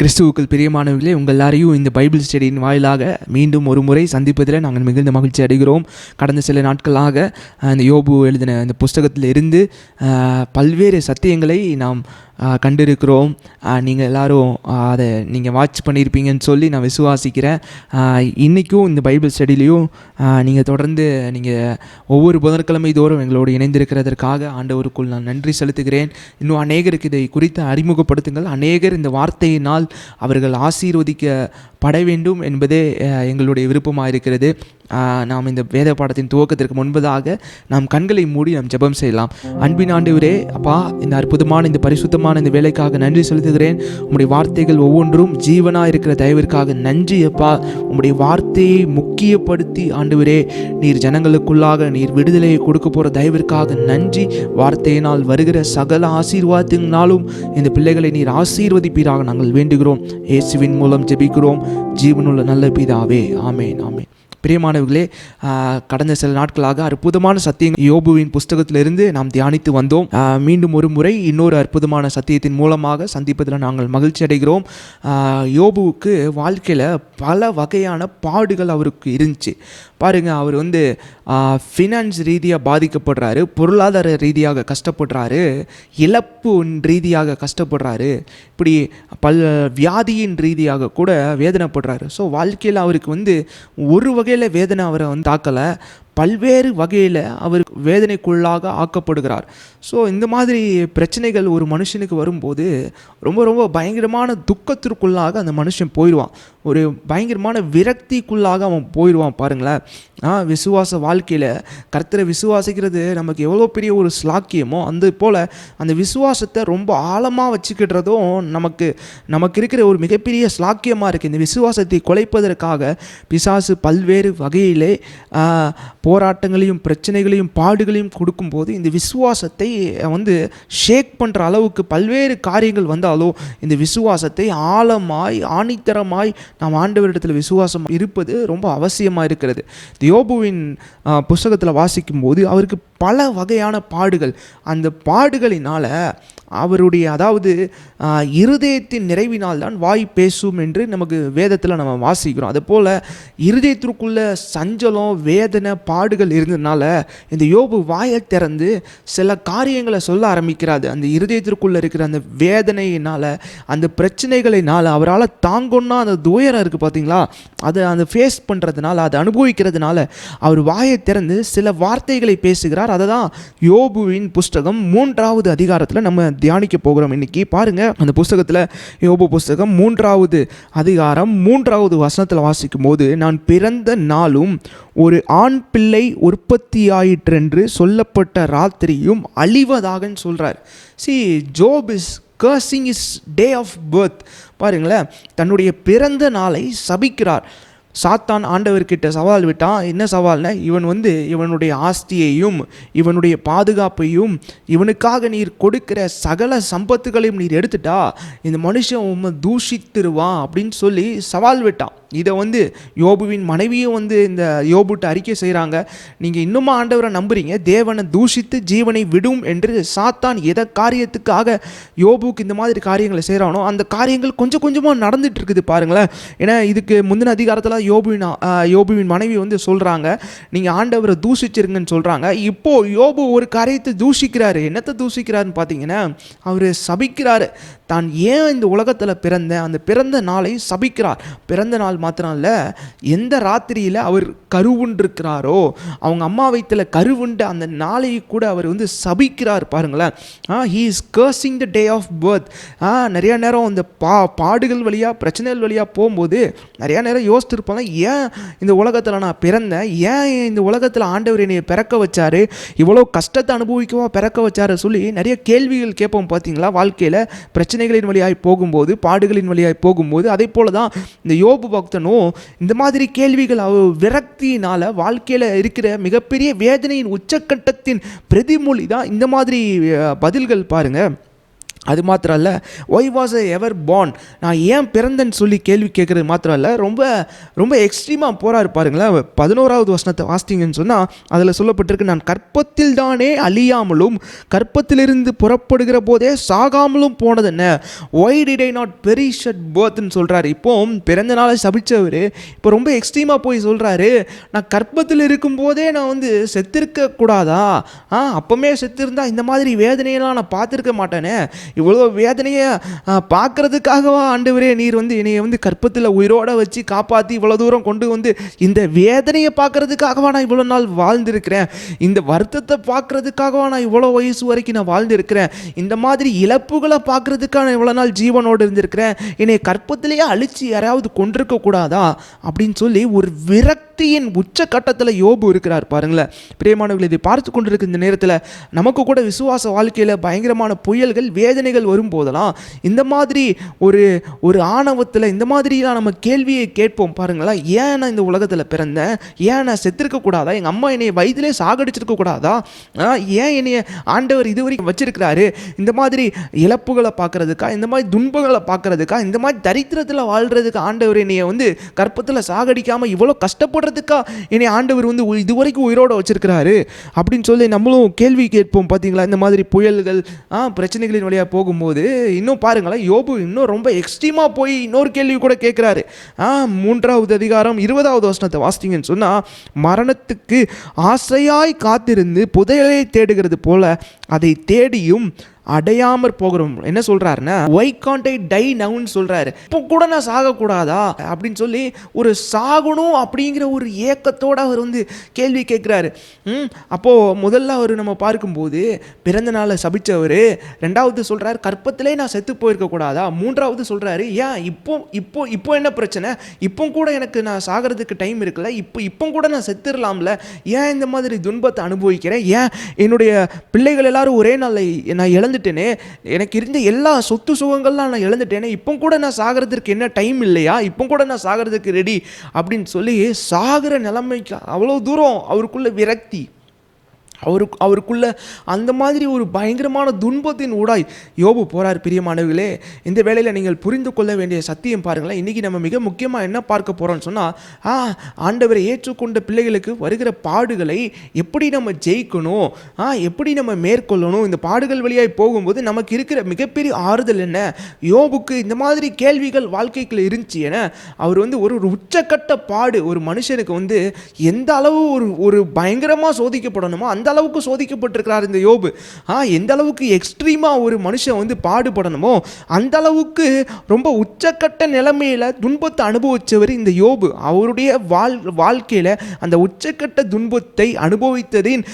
கிறிஸ்துவுக்குள் பிரியமானவர்களே, உங்கள் எல்லாரையும் இந்த பைபிள் ஸ்டடியின் வாயிலாக மீண்டும் ஒரு முறை சந்திப்பதில் நாங்கள் மிகுந்த மகிழ்ச்சி அடைகிறோம். கடந்த சில நாட்களாக இந்த யோபு எழுதின இந்த புஸ்தகத்தில் இருந்து பல்வேறு சத்தியங்களை நாம் கண்டிருக்கிறோம். நீங்கள் எல்லோரும் அதை நீங்கள் வாட்ச் பண்ணியிருப்பீங்கன்னு சொல்லி நான் விசுவாசிக்கிறேன். இன்றைக்கும் இந்த பைபிள் ஸ்டடிலையும் நீங்கள் தொடர்ந்து நீங்கள் ஒவ்வொரு புதன்கிழமை தோறும் எங்களோடு இணைந்திருக்கிறதற்காக ஆண்டவருக்குள் நான் நன்றி செலுத்துகிறேன். இன்னும் அநேகருக்கு இதை குறித்து அறிமுகப்படுத்துங்கள். அநேகர் இந்த வார்த்தையினால் அவர்கள் ஆசீர்வதிக்கப்பட வேண்டும் என்பதே எங்களுடைய விருப்பமாக இருக்கிறது. நாம் இந்த வேத பாடத்தின் துவக்கத்திற்கு முன்பதாக நாம் கண்களை மூடி நாம் ஜெபம் செய்யலாம். அன்பின் ஆண்டவரே, அப்பா, இந்த அற்புதமான இந்த பரிசுத்தமான இந்த வேலைக்காக நன்றி செலுத்துகிறேன். உம்முடைய வார்த்தைகள் ஒவ்வொன்றும் ஜீவனாக இருக்கிற தயவிற்காக நன்றி அப்பா. உம்முடைய வார்த்தையை முக்கியப்படுத்தி ஆண்டவரே நீர் ஜனங்களுக்குள்ளாக நீர் விடுதலையை கொடுக்க போகிற தயவிற்காக நன்றி. வார்த்தையினால் வருகிற சகல ஆசீர்வாதத்தினாலும் இந்த பிள்ளைகளை நீர் ஆசீர்வதிப்பீராக நாங்கள் வேண்டுகிறோம். இயேசுவின் மூலம் ஜெபிக்கிறோம் ஜீவனுள்ள நல்ல பிதாவே, ஆமேன் ஆமேன். பிரியமானவர்களே, கடந்த சில நாட்களாக அற்புதமான சத்தியங்கள் யோபுவின் புஸ்தகத்திலிருந்து நாம் தியானித்து வந்தோம். மீண்டும் ஒரு முறை இன்னொரு அற்புதமான சத்தியத்தின் மூலமாக சந்திப்பதில் நாங்கள் மகிழ்ச்சி அடைகிறோம். யோபுவுக்கு வாழ்க்கையில் பல வகையான பாடுகள் அவருக்கு இருந்துச்சு. பாருங்கள், அவர் ஃபினான்ஸ் ரீதியாக பாதிக்கப்படுறாரு, பொருளாதார ரீதியாக கஷ்டப்படுறாரு, இழப்பு ரீதியாக கஷ்டப்படுறாரு, இப்படி வியாதியின் ரீதியாக கூட வேதனைப்படுறாரு. ஸோ வாழ்க்கையில் அவருக்கு ஒரு வகையில் வேதனை அவரை தாக்கலை, பல்வேறு வகையில் அவர் வேதனைக்குள்ளாக ஆக்கப்படுகிறார். ஸோ இந்த மாதிரி பிரச்சனைகள் ஒரு மனுஷனுக்கு வரும்போது ரொம்ப ரொம்ப பயங்கரமான துக்கத்திற்குள்ளாக அந்த மனுஷன் போயிடுவான். ஒரு பயங்கரமான விரக்திக்குள்ளாக அவன் போயிடுவான். பாருங்களேன், விசுவாச வாழ்க்கையில் கர்த்தரை விசுவாசிக்கிறது நமக்கு எவ்வளோ பெரிய ஒரு ஸ்லாக்கியமோ, அந்த போல் அந்த விசுவாசத்தை ரொம்ப ஆழமாக வச்சுக்கிடுறதும் நமக்கு இருக்கிற ஒரு மிகப்பெரிய ஸ்லாக்கியமாக இருக்குது. இந்த விசுவாசத்தை குலைப்பதற்காக பிசாசு பல்வேறு வகையிலே போராட்டங்களையும் பிரச்சனைகளையும் பாடுகளையும் கொடுக்கும்போது இந்த விசுவாசத்தை ஷேக் பண்ணுற அளவுக்கு பல்வேறு காரியங்கள் வந்தாலும் இந்த விசுவாசத்தை ஆழமாய் ஆணித்தரமாய் நாம் ஆண்டவரிடத்தில் விசுவாசம் இருப்பது ரொம்ப அவசியமாக இருக்கிறது. யோபுவின் புஸ்தகத்தில் வாசிக்கும் போது அவருக்கு பல வகையான பாடுகள், அந்த பாடுகளினால் அவருடைய இருதயத்தின் நிறைவினால் தான் வாய் பேசும் என்று நமக்கு வேதத்தில் நம்ம வாசிக்கிறோம். அதுபோல் இருதயத்திற்குள்ள சஞ்சலம், வேதனை, பாடுகள் இருந்ததுனால இந்த யோபு வாயை திறந்து சில காரியங்களை சொல்ல ஆரம்பிக்கிறாரு. அந்த இருதயத்திற்குள்ளே இருக்கிற அந்த வேதனையினால், அந்த பிரச்சனைகளினால் அவரால் தாங்கொன்னா அந்த துயரம் இருக்குது பார்த்தீங்களா, அதை அந்த ஃபேஸ் பண்ணுறதுனால, அதை அனுபவிக்கிறதுனால அவர் வாயை திறந்து சில வார்த்தைகளை பேசுகிறார். அதை தான் யோபுவின் புஸ்தகம் 3வது அதிகாரத்தில் நம்ம தியானிக்க போகிறோம். இன்னைக்கு பாருங்க, அந்த புஸ்தகத்தில் யோபு புஸ்தகம் 3வது அதிகாரம் 3வது வசனத்தில் வாசிக்கும் போது, நான் பிறந்த நாளும் ஒரு ஆண் பிள்ளை உற்பத்தியாயிற்றென்று சொல்லப்பட்ட ராத்திரியும் அழிவதாக சொல்றார். Job is cursing his day of birth. பாருங்களேன், தன்னுடைய பிறந்த நாளை சபிக்கிறார். சாத்தான் ஆண்டவர்கிட்ட சவால் விட்டான். என்ன சவால்னா, இவனுடைய ஆஸ்தியையும் இவனுடைய பாதுகாப்பையும் இவனுக்காக நீர் கொடுக்கிற சகல சம்பத்துகளையும் நீர் எடுத்துட்டா இந்த மனுஷன் உண்மை தூஷித்திருவான் அப்படின்னு சொல்லி சவால் விட்டான். இதை யோபுவின் மனைவியும் இந்த யோபுட்ட அறிக்கை செய்கிறாங்க. நீங்கள் இன்னுமா ஆண்டவரை நம்புறீங்க? தேவனை தூஷித்து ஜீவனை விடும் என்று சாத்தான் எதை காரியத்துக்காக யோபுக்கு இந்த மாதிரி காரியங்களை செய்கிறானோ அந்த காரியங்கள் கொஞ்சம் கொஞ்சமாக நடந்துட்டு இருக்குது. பாருங்களேன், ஏன்னா இதுக்கு முந்தின அதிகாரத்தில் யோபுவின் மனைவி சொல்கிறாங்க, நீங்கள் ஆண்டவரை தூஷிச்சிருங்கன்னு சொல்கிறாங்க. இப்போது யோபு ஒரு காரியத்தை தூஷிக்கிறாரு. என்னத்தை தூஷிக்கிறாருன்னு பார்த்தீங்கன்னா, அவர் சபிக்கிறாரு. தான் ஏன் இந்த உலகத்தில் பிறந்தேன், அந்த பிறந்த நாளை சபிக்கிறார். பிறந்த நாள் மாத்திரம் இல்லை, எந்த ராத்திரியில் அவர் கருவுண்டிருக்கிறாரோ, அவங்க அம்மா வயிற்றில் கருவுண்ட அந்த நாளை கூட அவர் சபிக்கிறார். பாருங்களேன், he is cursing the day of birth. நிறைய நேரம் அந்த பாடுகள் வழியாக, பிரச்சனைகள் வழியாக போகும்போது நிறையா நேரம் யோசிச்சிருப்பாங்க, ஏன் இந்த உலகத்தில் நான் பிறந்தேன், ஏன் இந்த உலகத்தில் ஆண்டவர் என்னை பிறக்க வச்சாரு, இவ்வளோ கஷ்டத்தை அனுபவிக்கவா பிறக்க வச்சாரு சொல்லி நிறைய கேள்விகள் கேட்போம். பார்த்தீங்களா, வாழ்க்கையில் பிரச்சனைகளின் வழியாய் போகும்போது, பாடுகளின் வழியாய் போகும்போது. அதே போல தான் இந்த யோபு பக்தனும் இந்த மாதிரி கேள்விகள் விரக்தியினால் வாழ்க்கையில் இருக்கிற மிகப்பெரிய வேதனையின் உச்சக்கட்டத்தின் பிரதிமொழி தான் இந்த மாதிரி பதில்கள். பாருங்கள், அது மாத்திரம் இல்லை, Y was I ever born, நான் ஏன் பிறந்தேன்னு சொல்லி கேள்வி கேட்குறது மாத்திரம் இல்லை, ரொம்ப ரொம்ப எக்ஸ்ட்ரீமாக போகிறாரு பாருங்களேன். 11வது வசனத்தை வாசித்தீங்கன்னு சொன்னால் அதில் சொல்லப்பட்டிருக்கு, நான் கற்பத்தில் தானே அழியாமலும் கற்பத்திலிருந்து புறப்படுகிற போதே சாகாமலும் போனது என்ன, why did I not perish at பர்த்னு சொல்கிறாரு. இப்போ பிறந்த நாளை சபிச்சவர் இப்போ ரொம்ப எக்ஸ்ட்ரீமாக போய் சொல்கிறாரு, நான் கற்பத்தில் இருக்கும்போதே நான் வந்து செத்திருக்க கூடாதா, அப்போமே செத்துருந்தா இந்த மாதிரி வேதனையெல்லாம் நான் பார்த்துருக்க மாட்டேனே, இவ்வளோ வேதனையை பார்க்குறதுக்காகவா ஆண்டவரே நீர் வந்து என்னைய வந்து கற்பத்தில் உயிரோடு வச்சு காப்பாற்றி இவ்வளோ தூரம் கொண்டு வந்து இந்த வேதனையை பார்க்குறதுக்காகவா நான் இவ்வளோ நாள் வாழ்ந்திருக்கிறேன், இந்த வருத்தத்தை பார்க்குறதுக்காகவா நான் இவ்வளோ வயசு வரைக்கும் நான் வாழ்ந்திருக்கிறேன், இந்த மாதிரி இழப்புகளை பார்க்குறதுக்காக நான் இவ்வளோ நாள் ஜீவனோடு இருந்திருக்கிறேன், என்னை கற்பத்திலேயே அழித்து யாராவது கொண்டிருக்க கூடாதா அப்படின்னு சொல்லி ஒரு விரக்தியின் உச்சக்கட்டத்தில் யோபு இருக்கிறார் பாருங்களேன். பிரியமானவர்கள், இதை பார்த்து கொண்டிருக்க இந்த நேரத்தில் நமக்கு கூட விசுவாச வாழ்க்கையில் பயங்கரமான புயல்கள் வேதனைகள் வரும்போதெல்லாம் இந்த மாதிரி ஒரு ஆணவத்தில் இந்த மாதிரிலாம் நம்ம கேள்வியை கேட்போம் பாருங்களேன். ஏன் நான் இந்த உலகத்தில் பிறந்தேன், ஏன் நான் செத்திருக்க கூடாதா, எங்கள் அம்மா என்னை வயதிலே சாகடிச்சிருக்க கூடாதா, ஏன் என்னைய ஆண்டவர் இது வரைக்கும் வச்சிருக்கிறாரு, இந்த மாதிரி இழப்புகளை பார்க்கறதுக்கா, இந்த மாதிரி துன்பங்களை பார்க்கறதுக்கா, இந்த மாதிரி தரித்திரத்தில் வாழ்கிறதுக்கு ஆண்டவர் என்னைய வந்து கற்பத்தில் சாகடிக்காமல் இவ்வளோ கஷ்டப்படுறதுக்கா என்னை ஆண்டவர் வந்து இது வரைக்கும் உயிரோடு வச்சிருக்கிறாரு அப்படின்னு சொல்லி நம்மளும் கேள்வி கேட்போம் பார்த்தீங்களா. இந்த மாதிரி புயல்கள் பிரச்சனைகளின் வழியாக போகும்போது இன்னும் பாருங்களேன், யோபு இன்னும் ரொம்ப எக்ஸ்ட்ரீமாக போய் இன்னொரு கேள்வி கூட கேட்குறாரு. 3வது அதிகாரம் 20வது வசனத்தை வாசித்தீங்கன்னு சொன்னால், மரணத்துக்கு ஆசையாய் காத்திருந்து புதையலை தேடுகிறது போல அதை தேடியும் அடையாமற் போகிறோம். என்ன சொல்கிறாருன்னா, ஒய் காண்ட் ஐ டை நவுன்னு சொல்கிறாரு. இப்போ கூட நான் சாகக்கூடாதா அப்படின்னு சொல்லி ஒரு சாகணும் அப்படிங்கிற ஒரு ஏக்கத்தோடு அவர் வந்து கேள்வி கேட்குறாரு. அப்போது முதல்ல அவர் நம்ம பார்க்கும்போது பிறந்த நாளை சபித்தவர், 2வது சொல்கிறார் கற்பத்திலே நான் செத்து போயிருக்கக்கூடாதா, 3வது சொல்கிறாரு ஏன் இப்போ என்ன பிரச்சனை, இப்போ கூட எனக்கு நான் சாகிறதுக்கு டைம் இருக்குல்ல, இப்போ கூட நான் செத்துடலாம்ல, ஏன் இந்த மாதிரி துன்பத்தை அனுபவிக்கிறேன், ஏன் என்னுடைய பிள்ளைகள் எல்லாரும் ஒரே நாளில் நான் இழந்துட்டேனே, எனக்கு இருந்த எல்லா சொத்து சுகங்கள்லாம் நான் இழந்துட்டேனே, இப்போ கூட நான் சாகிறதுக்கு என்ன டைம் இல்லையா, இப்போ கூட நான் சாகிறதுக்கு ரெடி அப்படின்னு சொல்லி சாகிற நிலைமைக்கு அவ்வளோ தூரம் அவருக்குள்ள விரக்தி, அவருக்குள்ள அந்த மாதிரி ஒரு பயங்கரமான துன்பத்தின் ஊடாய் யோபு போகிறார். பிரியமானவர்களே, இந்த வேளையில் நீங்கள் புரிந்து கொள்ள வேண்டிய சத்தியம் பாருங்களேன். இன்றைக்கி நம்ம மிக முக்கியமாக என்ன பார்க்க போகிறோம்னு சொன்னால், ஆண்டவரை ஏற்றுக்கொண்ட பிள்ளைகளுக்கு வருகிற பாடுகளை எப்படி நம்ம ஜெயிக்கணும், எப்படி நம்ம மேற்கொள்ளணும், இந்த பாடுகள் வழியாய் போகும்போது நமக்கு இருக்கிற மிகப்பெரிய ஆறுதல் என்ன. யோபுக்கு இந்த மாதிரி கேள்விகள் வாழ்க்கைக்குள்ள இருந்துச்சு. ஏன்னா அவர் வந்து ஒரு உச்சக்கட்ட பாடு, ஒரு மனுஷனுக்கு வந்து எந்த அளவு ஒரு பயங்கரமாக சோதிக்கப்படணுமோ அந்த அளவுக்கு சோதிக்கப்பட்டிருக்கிறார் இந்த யோபு. எந்த அளவுக்கு எக்ஸ்ட்ரீமாக ஒரு மனுஷன் வந்து பாடுபடணுமோ அந்த அளவுக்கு ரொம்ப உச்சக்கட்ட நிலைமையில் துன்பத்தை அனுபவித்தவர் இந்த யோபு. அவருடைய வாழ்க்கையில் அந்த உச்சக்கட்ட துன்பத்தை அனுபவித்ததின்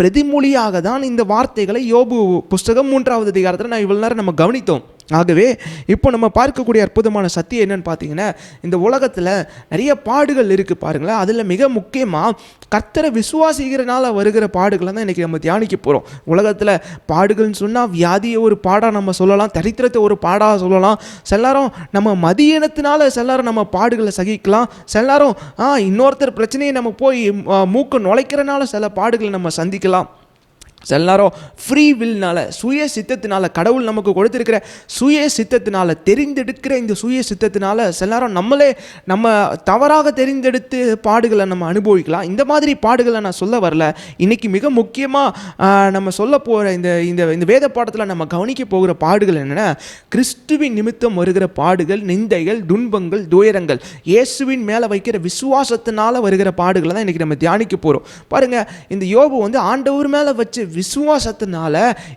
பிரதிமொழியாக தான் இந்த வார்த்தைகளை யோபு புஸ்தகம் 3வது அதிகாரத்தில் நான் இவ்வளவு நேரம் நம்ம கவனித்தோம். ஆகவே இப்போ நம்ம பார்க்கக்கூடிய அற்புதமான சத்தியம் என்னன்னு பார்த்தீங்கன்னா, இந்த உலகத்தில் நிறைய பாடுகள் இருக்குது பாருங்களேன். அதில் மிக முக்கியமாக கர்த்தரை விசுவாசிக்கிறனால வருகிற பாடுகளை தான் இன்றைக்கி நம்ம தியானிக்க போகிறோம். உலகத்தில் பாடுகள்னு சொன்னால் வியாதியை ஒரு பாடாக நம்ம சொல்லலாம், தரித்திரத்தை ஒரு பாடாக சொல்லலாம், செல்லாரும் நம்ம மதியினத்தினால செல்லாரும் நம்ம பாடுகளை சகிக்கலாம், செல்லாரும் இன்னொருத்தர் பிரச்சனையை நம்ம போய் மூக்க நுழைக்கிறனால சில பாடுகளை நம்ம சந்திக்கலாம். எல்லாரும் ஃப்ரீ வில்னால, சுய சித்தத்தினால, கடவுள் நமக்கு கொடுத்துருக்கிற சுய சித்தத்தினால, தெரிந்தெடுக்கிற இந்த சுய சித்தத்தினால எல்லாரும் நம்ம தவறாக தெரிந்தெடுத்து பாடுகளை நம்ம அனுபவிக்கலாம். இந்த மாதிரி பாடுகளை நான் சொல்ல வரல. இன்றைக்கி மிக முக்கியமாக நம்ம சொல்ல போகிற இந்த வேத பாடத்தில் நம்ம கவனிக்க போகிற பாடுகள் என்னென்னா, கிறிஸ்துவின் நிமித்தம் வருகிற பாடுகள், நிந்தைகள், துன்பங்கள், துயரங்கள், இயேசுவின் மேலே வைக்கிற விசுவாசத்தினால வருகிற பாடுகளை தான் இன்றைக்கி நம்ம தியானிக்க போகிறோம். பாருங்கள், இந்த யோபு வந்து ஆண்டவர் மேலே வச்சு விசுவாசத்தினால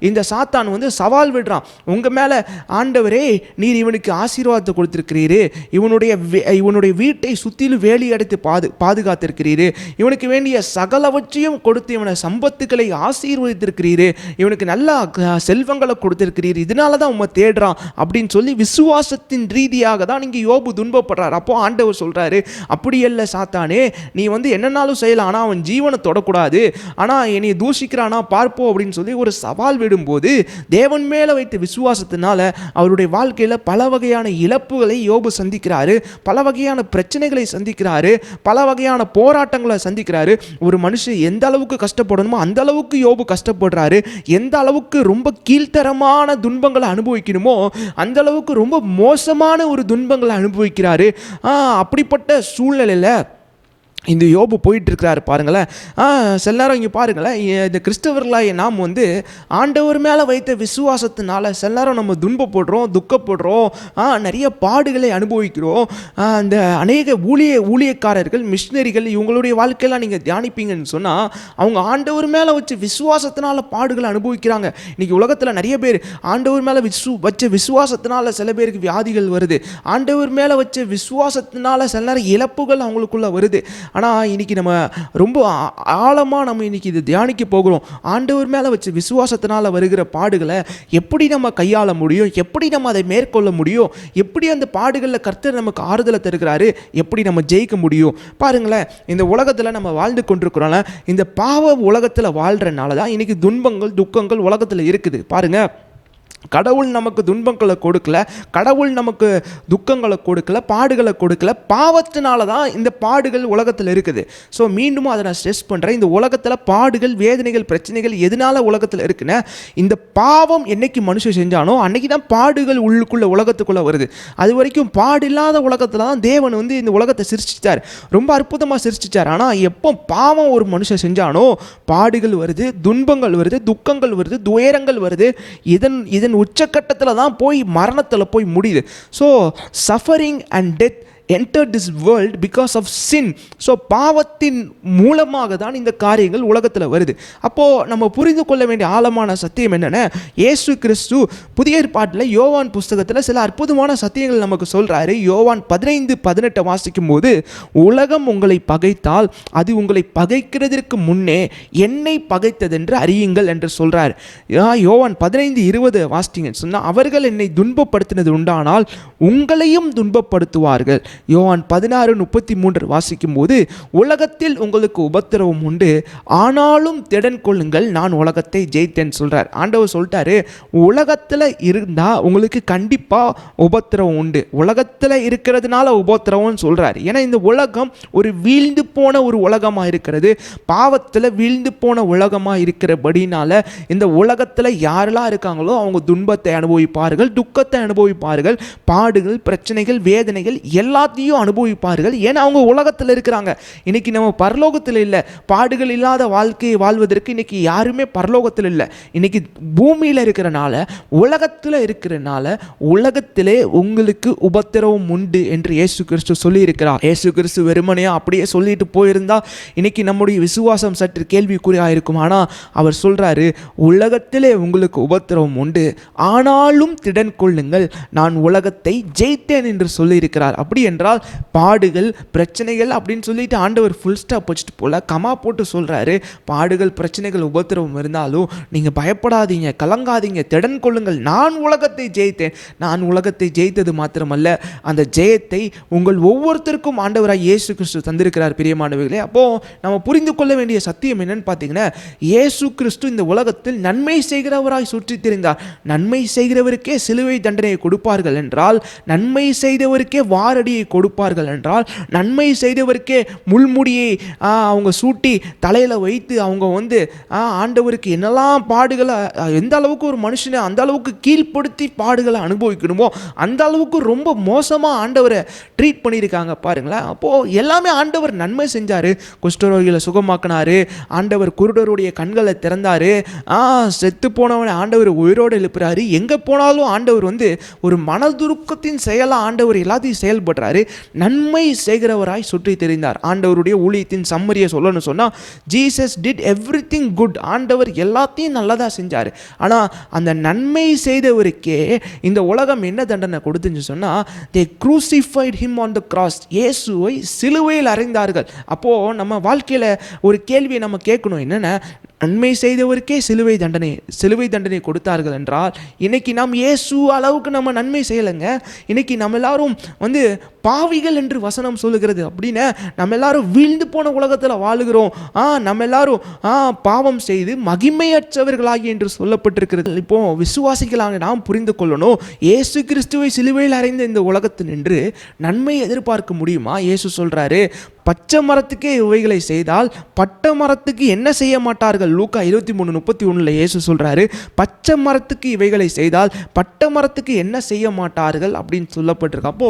இந்த சாத்தான் வந்து சவால் விடுறான். உங்க மேல ஆண்டவரே நீர் இவனுக்கு ஆசீர்வாதத்தை கொடுத்திருக்கிறீரு, இவனுடைய வீட்டை சுற்றிலும் வேலி அடைத்து பாதுகாத்திருக்கிறீரு, இவனுக்கு வேண்டிய சகலவற்றையும் கொடுத்து இவனை சம்பத்துக்களை ஆசீர்வதித்திருக்கிறீரு, இவனுக்கு நல்ல செல்வங்களை கொடுத்திருக்கிறீர், இதனால தான் உண்மை தேடுறான் அப்படின்னு சொல்லி விசுவாசத்தின் ரீதியாக தான் இங்கே யோபு துன்பப்படுறார். அப்போ ஆண்டவர் சொல்றாரு, அப்படியல்ல சாத்தானே, நீ வந்து என்னன்னாலும் செய்யலாம், ஆனால் அவன் ஜீவனை தொடக்கூடாது, ஆனால் என்னை தூஷிக்கிறானா பார், பார்ப்போம் அப்படின்னு சொல்லி ஒரு சவால் விடும்போது தேவன் மேலே வைத்த விசுவாசத்தினால அவருடைய வாழ்க்கையில் பல வகையான இழப்புகளை யோபு சந்திக்கிறாரு, பல வகையான பிரச்சனைகளை சந்திக்கிறாரு, பல வகையான போராட்டங்களை சந்திக்கிறாரு. ஒரு மனுஷன் எந்த அளவுக்கு கஷ்டப்படணுமோ அந்த அளவுக்கு யோபு கஷ்டப்படுறாரு. எந்த அளவுக்கு ரொம்ப கீழ்த்தரமான துன்பங்களை அனுபவிக்கணுமோ அந்த அளவுக்கு ரொம்ப மோசமான ஒரு துன்பங்களை அனுபவிக்கிறாரு. அப்படிப்பட்ட சூழ்நிலையில் இந்த யோபு போயிட்டு இருக்கிறாரு பாருங்களேன். சில நேரம் இங்கே பாருங்களேன், இந்த கிறிஸ்தவர்களாக நாம் ஆண்டவர் மேலே வைத்த விசுவாசத்தினால சில நேரம் நம்ம துன்பப்படுறோம், துக்கப்படுறோம், நிறைய பாடுகளை அனுபவிக்கிறோம். இந்த அநேக ஊழியக்காரர்கள், மிஷினரிகள், இவங்களுடைய வாழ்க்கையெல்லாம் நீங்கள் தியானிப்பீங்கன்னு சொன்னால் அவங்க ஆண்டவர் மேலே வச்ச விசுவாசத்தினால பாடுகளை அனுபவிக்கிறாங்க. இன்றைக்கி உலகத்தில் நிறைய பேர் ஆண்டவர் மேலே வச்ச விசுவாசத்தினால சில பேருக்கு வியாதிகள் வருது, ஆண்டவர் மேலே வச்ச விசுவாசத்தினால சில நேரம் இழப்புகள் அவங்களுக்குள்ள வருது. ஆனால் இன்றைக்கி நம்ம ரொம்ப ஆழமாக நம்ம இன்றைக்கி இதை தியானிக்க போகிறோம். ஆண்டவர் மேலே வச்ச விசுவாசத்தினால் வருகிற பாடுகளை எப்படி நம்ம கையாள முடியும், எப்படி நம்ம அதை மேற்கொள்ள முடியும், எப்படி அந்த பாடுகளில் கர்த்தர் நமக்கு ஆறுதலை தருகிறாரு, எப்படி நம்ம ஜெயிக்க முடியும். பாருங்களேன், இந்த உலகத்தில் நம்ம வாழ்ந்து கொண்டிருக்கிறோம்ல, இந்த பாவ உலகத்தில் வாழ்கிறனால தான் இன்றைக்கி துன்பங்கள் துக்கங்கள் உலகத்தில் இருக்குது. பாருங்கள், கடவுள் நமக்கு துன்பங்களை கொடுக்கல, கடவுள் நமக்கு துக்கங்களை கொடுக்கல, பாடுகளை கொடுக்கல, பாவத்தினால தான் இந்த பாடுகள் உலகத்தில் இருக்குது. ஸோ மீண்டும் அதை நான் ஸ்ட்ரெஸ் பண்ணுறேன், இந்த உலகத்தில் பாடுகள், வேதனைகள், பிரச்சனைகள் எதனால உலகத்தில் இருக்குன்னா இந்த பாவம் என்னைக்கு மனுஷன் செஞ்சானோ அன்னைக்கு தான் பாடுகள் உள்ளுக்குள்ள உலகத்துக்குள்ளே வருது. அது வரைக்கும் பாடு இல்லாத உலகத்தில் தான் தேவன் இந்த உலகத்தை சிருஷ்டிச்சார், ரொம்ப அற்புதமாக சிருஷ்டிச்சார். ஆனால் எப்போ பாவம் ஒரு மனுஷன் செஞ்சானோ பாடுகள் வருது, துன்பங்கள் வருது, துக்கங்கள் வருது, துயரங்கள் வருது. இதன் உச்சக்கட்டத்தில் தான் போய் மரணத்தில் போய் முடியுது. So suffering and death entered this world because of sin. So பாவத்தின் மூலமாக தான் இந்த காரியங்கள் உலகத்தில் வருது. அப்போது நம்ம புரிந்து கொள்ள வேண்டிய ஆழமான சத்தியம் என்னென்னா, இயேசு கிறிஸ்து புதிய ஏற்பாட்டில் யோவான் புஸ்தகத்தில் சில அற்புதமான சத்தியங்கள் நமக்கு சொல்கிறாரு. யோவான் 15:18 வாசிக்கும் போது, உலகம் உங்களை பகைத்தால் அது உங்களை பகைக்கிறதற்கு முன்னே என்னை பகைத்ததென்று அறியுங்கள் என்று சொல்கிறார். யோவான் 15:20 வாசித்தீங்கன்னு சொன்னால், அவர்கள் என்னை துன்பப்படுத்தினது உண்டானால் உங்களையும் துன்பப்படுத்துவார்கள். யோவான் 16:33 வாசிக்கும் போது, உலகத்தில் உங்களுக்கு உபத்திரவம் உண்டு, ஆனாலும் திடன் கொள்ளுங்கள், நான் உலகத்தை ஜெயித்தேன் சொல்றார். ஆண்டவர் சொல்லிட்டாரு, உலகத்தில் இருந்தால் உங்களுக்கு கண்டிப்பாக உபத்திரவம் உண்டு, உலகத்தில் இருக்கிறதுனால உபத்திரவம் சொல்றார். ஏன்னா இந்த உலகம் ஒரு வீழ்ந்து போன ஒரு உலகமாக இருக்கிறது, பாவத்தில் வீழ்ந்து போன உலகமாக இருக்கிறபடினால இந்த உலகத்தில் யாரெல்லாம் இருக்காங்களோ அவங்க துன்பத்தை அனுபவிப்பார்கள், துக்கத்தை அனுபவிப்பார்கள், பாடுகள், பிரச்சனைகள், வேதனைகள் எல்லாத்தையும் அனுபவிப்பார்கள். ஏன்னா அவங்க உலகத்தில் இருக்கிறாங்க. இன்னைக்கு நம்ம பரலோகத்தில் இல்லை. பாடுகள் இல்லாத வாழ்க்கையை வாழ்வதற்கு இன்னைக்கு யாருமே பரலோகத்தில் இல்லை. இன்னைக்கு பூமியில் இருக்கிறனால, உலகத்தில் இருக்கிறனால, உலகத்திலே உங்களுக்கு உபத்திரவம் உண்டு என்று இயேசு கிறிஸ்து சொல்லி இருக்கிறார். இயேசு கிறிஸ்து வெறுமனையா அப்படியே சொல்லிட்டு போயிருந்தா இன்னைக்கு நம்முடைய விசுவாசம் சற்று கேள்விக்குறியாக இருக்கும். ஆனால் அவர் சொல்றாரு, உலகத்திலே உங்களுக்கு உபத்திரவம் உண்டு, ஆனாலும் திடன் கொள்ளுங்கள், நான் உலகத்தை ஜெயித்தேன் என்று சொல்லி இருக்கிறார். அப்படி என்றால் பாடுகள், பிரச்சனைகள் அப்படின்னு சொல்லிட்டு ஆண்டவர் ஃபுல் ஸ்டாப் வச்சுட்டு போல கமா போட்டு சொல்றாரு. பாடுகள், பிரச்சனைகள், உபத்திரவம் இருந்தாலும் நீங்க பயப்படாதீங்க, கலங்காதீங்க, திடன் கொள்ளுங்கள், நான் உலகத்தை ஜெயித்தேன். நான் உலகத்தை ஜெயித்தது மாத்திரமல்ல, அந்த ஜெயத்தை உங்கள் ஒவ்வொருத்தருக்கும் ஆண்டவராய் இயேசு கிறிஸ்து தந்திருக்கிறார். பிரியமானவர்களே, அப்போ நம்ம புரிந்து கொள்ள வேண்டிய சத்தியம் என்னன்னு பார்த்தீங்கன்னா, இயேசு கிறிஸ்து இந்த உலகத்தில் நன்மை செய்கிறவராய் சுற்றி திரிந்தார். நன்மை செய்கிறவருக்கே சிலுவை தண்டனையை கொடுப்பார்கள் என்றால், நன்மை செய்தவருக்கே வாரடியை கொடுப்பார்கள் என்றால், நன்மை செய்தவருக்கே முள்முடியை அவங்க சூட்டி தலையில் வைத்து அவங்க ஆண்டவருக்கு என்னெல்லாம் பாடுகளை, எந்த அளவுக்கு ஒரு மனுஷனை அந்த அளவுக்கு கீழ்ப்படுத்தி பாடுகளை அனுபவிக்கணுமோ அந்த அளவுக்கு ரொம்ப மோசமாக ஆண்டவரை ட்ரீட் பண்ணியிருக்காங்க பாருங்களேன். அப்போது எல்லாமே ஆண்டவர் நன்மை செஞ்சார். குஷ்டரோகிகளை சுகமாக்கினார், ஆண்டவர் குருடருடைய கண்களை திறந்தார், செத்து போனவனை ஆண்டவர் உயிரோடு எழுப்புறாரு. எங்கே போனாலும் ஆண்டவர் ஒரு மனதுருக்கத்தின் செயலாக ஆண்டவர் எல்லாத்தையும் செயல்படுறாரு. நன்மை செய்கிறவராய் சுற்றி தெரிந்தார். ஆண்டவருடைய ஊழியத்தின் சம்மரியை சொல்லணும் சொன்னால், ஜீசஸ் டிட் எவ்ரிதிங் குட். ஆண்டவர் எல்லாத்தையும் நல்லதாக செஞ்சார். ஆனால் அந்த நன்மை செய்தவருக்கே இந்த உலகம் என்ன தண்டனை கொடுத்துன்னு சொன்னால், they crucified him on the cross. இயேசுவை சிலுவையில் அறைந்தார்கள். அப்போது நம்ம வாழ்க்கையில் ஒரு கேள்வியை நம்ம கேட்கணும், என்னென்ன, நன்மை செய்தவருக்கே சிலுவை தண்டனை கொடுத்தார்கள் என்றால் இன்னைக்கு நாம் இயேசு அளவுக்கு நம்ம நன்மை செய்யலைங்க. இன்னைக்கு நம்ம எல்லாரும் பாவிகள் என்று வசனம் சொல்லுகிறது. அப்படின்னா நம்ம எல்லாரும் வீழ்ந்து போன உலகத்தில் வாழுகிறோம். நம்ம எல்லாரும் பாவம் செய்து மகிமையற்றவர்களாகி என்று சொல்லப்பட்டிருக்கிறது. இப்போ விசுவாசிகளாக நாம் புரிந்து கொள்ளணும், இயேசு கிறிஸ்துவை சிலுவையில் அறைந்த இந்த உலகத்தில் நின்று நன்மை எதிர்பார்க்க முடியுமா? இயேசு சொல்றாரு, பச்சை மரத்துக்கே இவைகளை செய்தால் பட்ட மரத்துக்கு என்ன செய்ய மாட்டார்கள்? லூக்கா 23:31 இயேசு சொல்றாரு, பச்சை மரத்துக்கு இவைகளை செய்தால் பட்ட மரத்துக்கு என்ன செய்ய மாட்டார்கள் அப்படின்னு சொல்லப்பட்டிருக்கு. அப்போ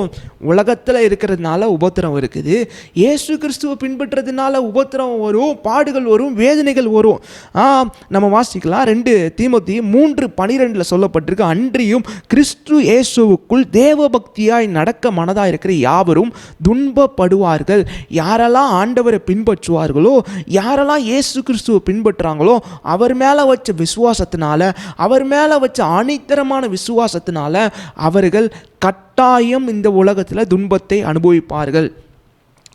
உலகத்தில் இருக்கிறதுனால உபத்திரம் இருக்குது, இயேசு கிறிஸ்துவை பின்பற்றதுனால உபத்திரம் வரும், பாடுகள் வரும், வேதனைகள் வரும். நம்ம வாசிக்கலாம் 2 தீமோத்தி 3:12 சொல்லப்பட்டிருக்கு, அன்றியும் கிறிஸ்து இயேசுவுக்குள் தேவ பக்தியாய் நடக்க மனதாக இருக்கிற யாவரும் துன்பப்படுவார்கள். யாரெல்லாம் ஆண்டவரை பின்பற்றுவார்களோ, யாரெல்லாம் இயேசு கிறிஸ்துவை பின்பற்றுறாங்களோ, அவர் மேலே வச்ச விசுவாசத்தினால, அவர் மேலே வச்ச அணித்தரமான விசுவாசத்தினால அவர்கள் கட்டாயம் இந்த உலகத்தில் துன்பத்தை அனுபவிப்பார்கள்.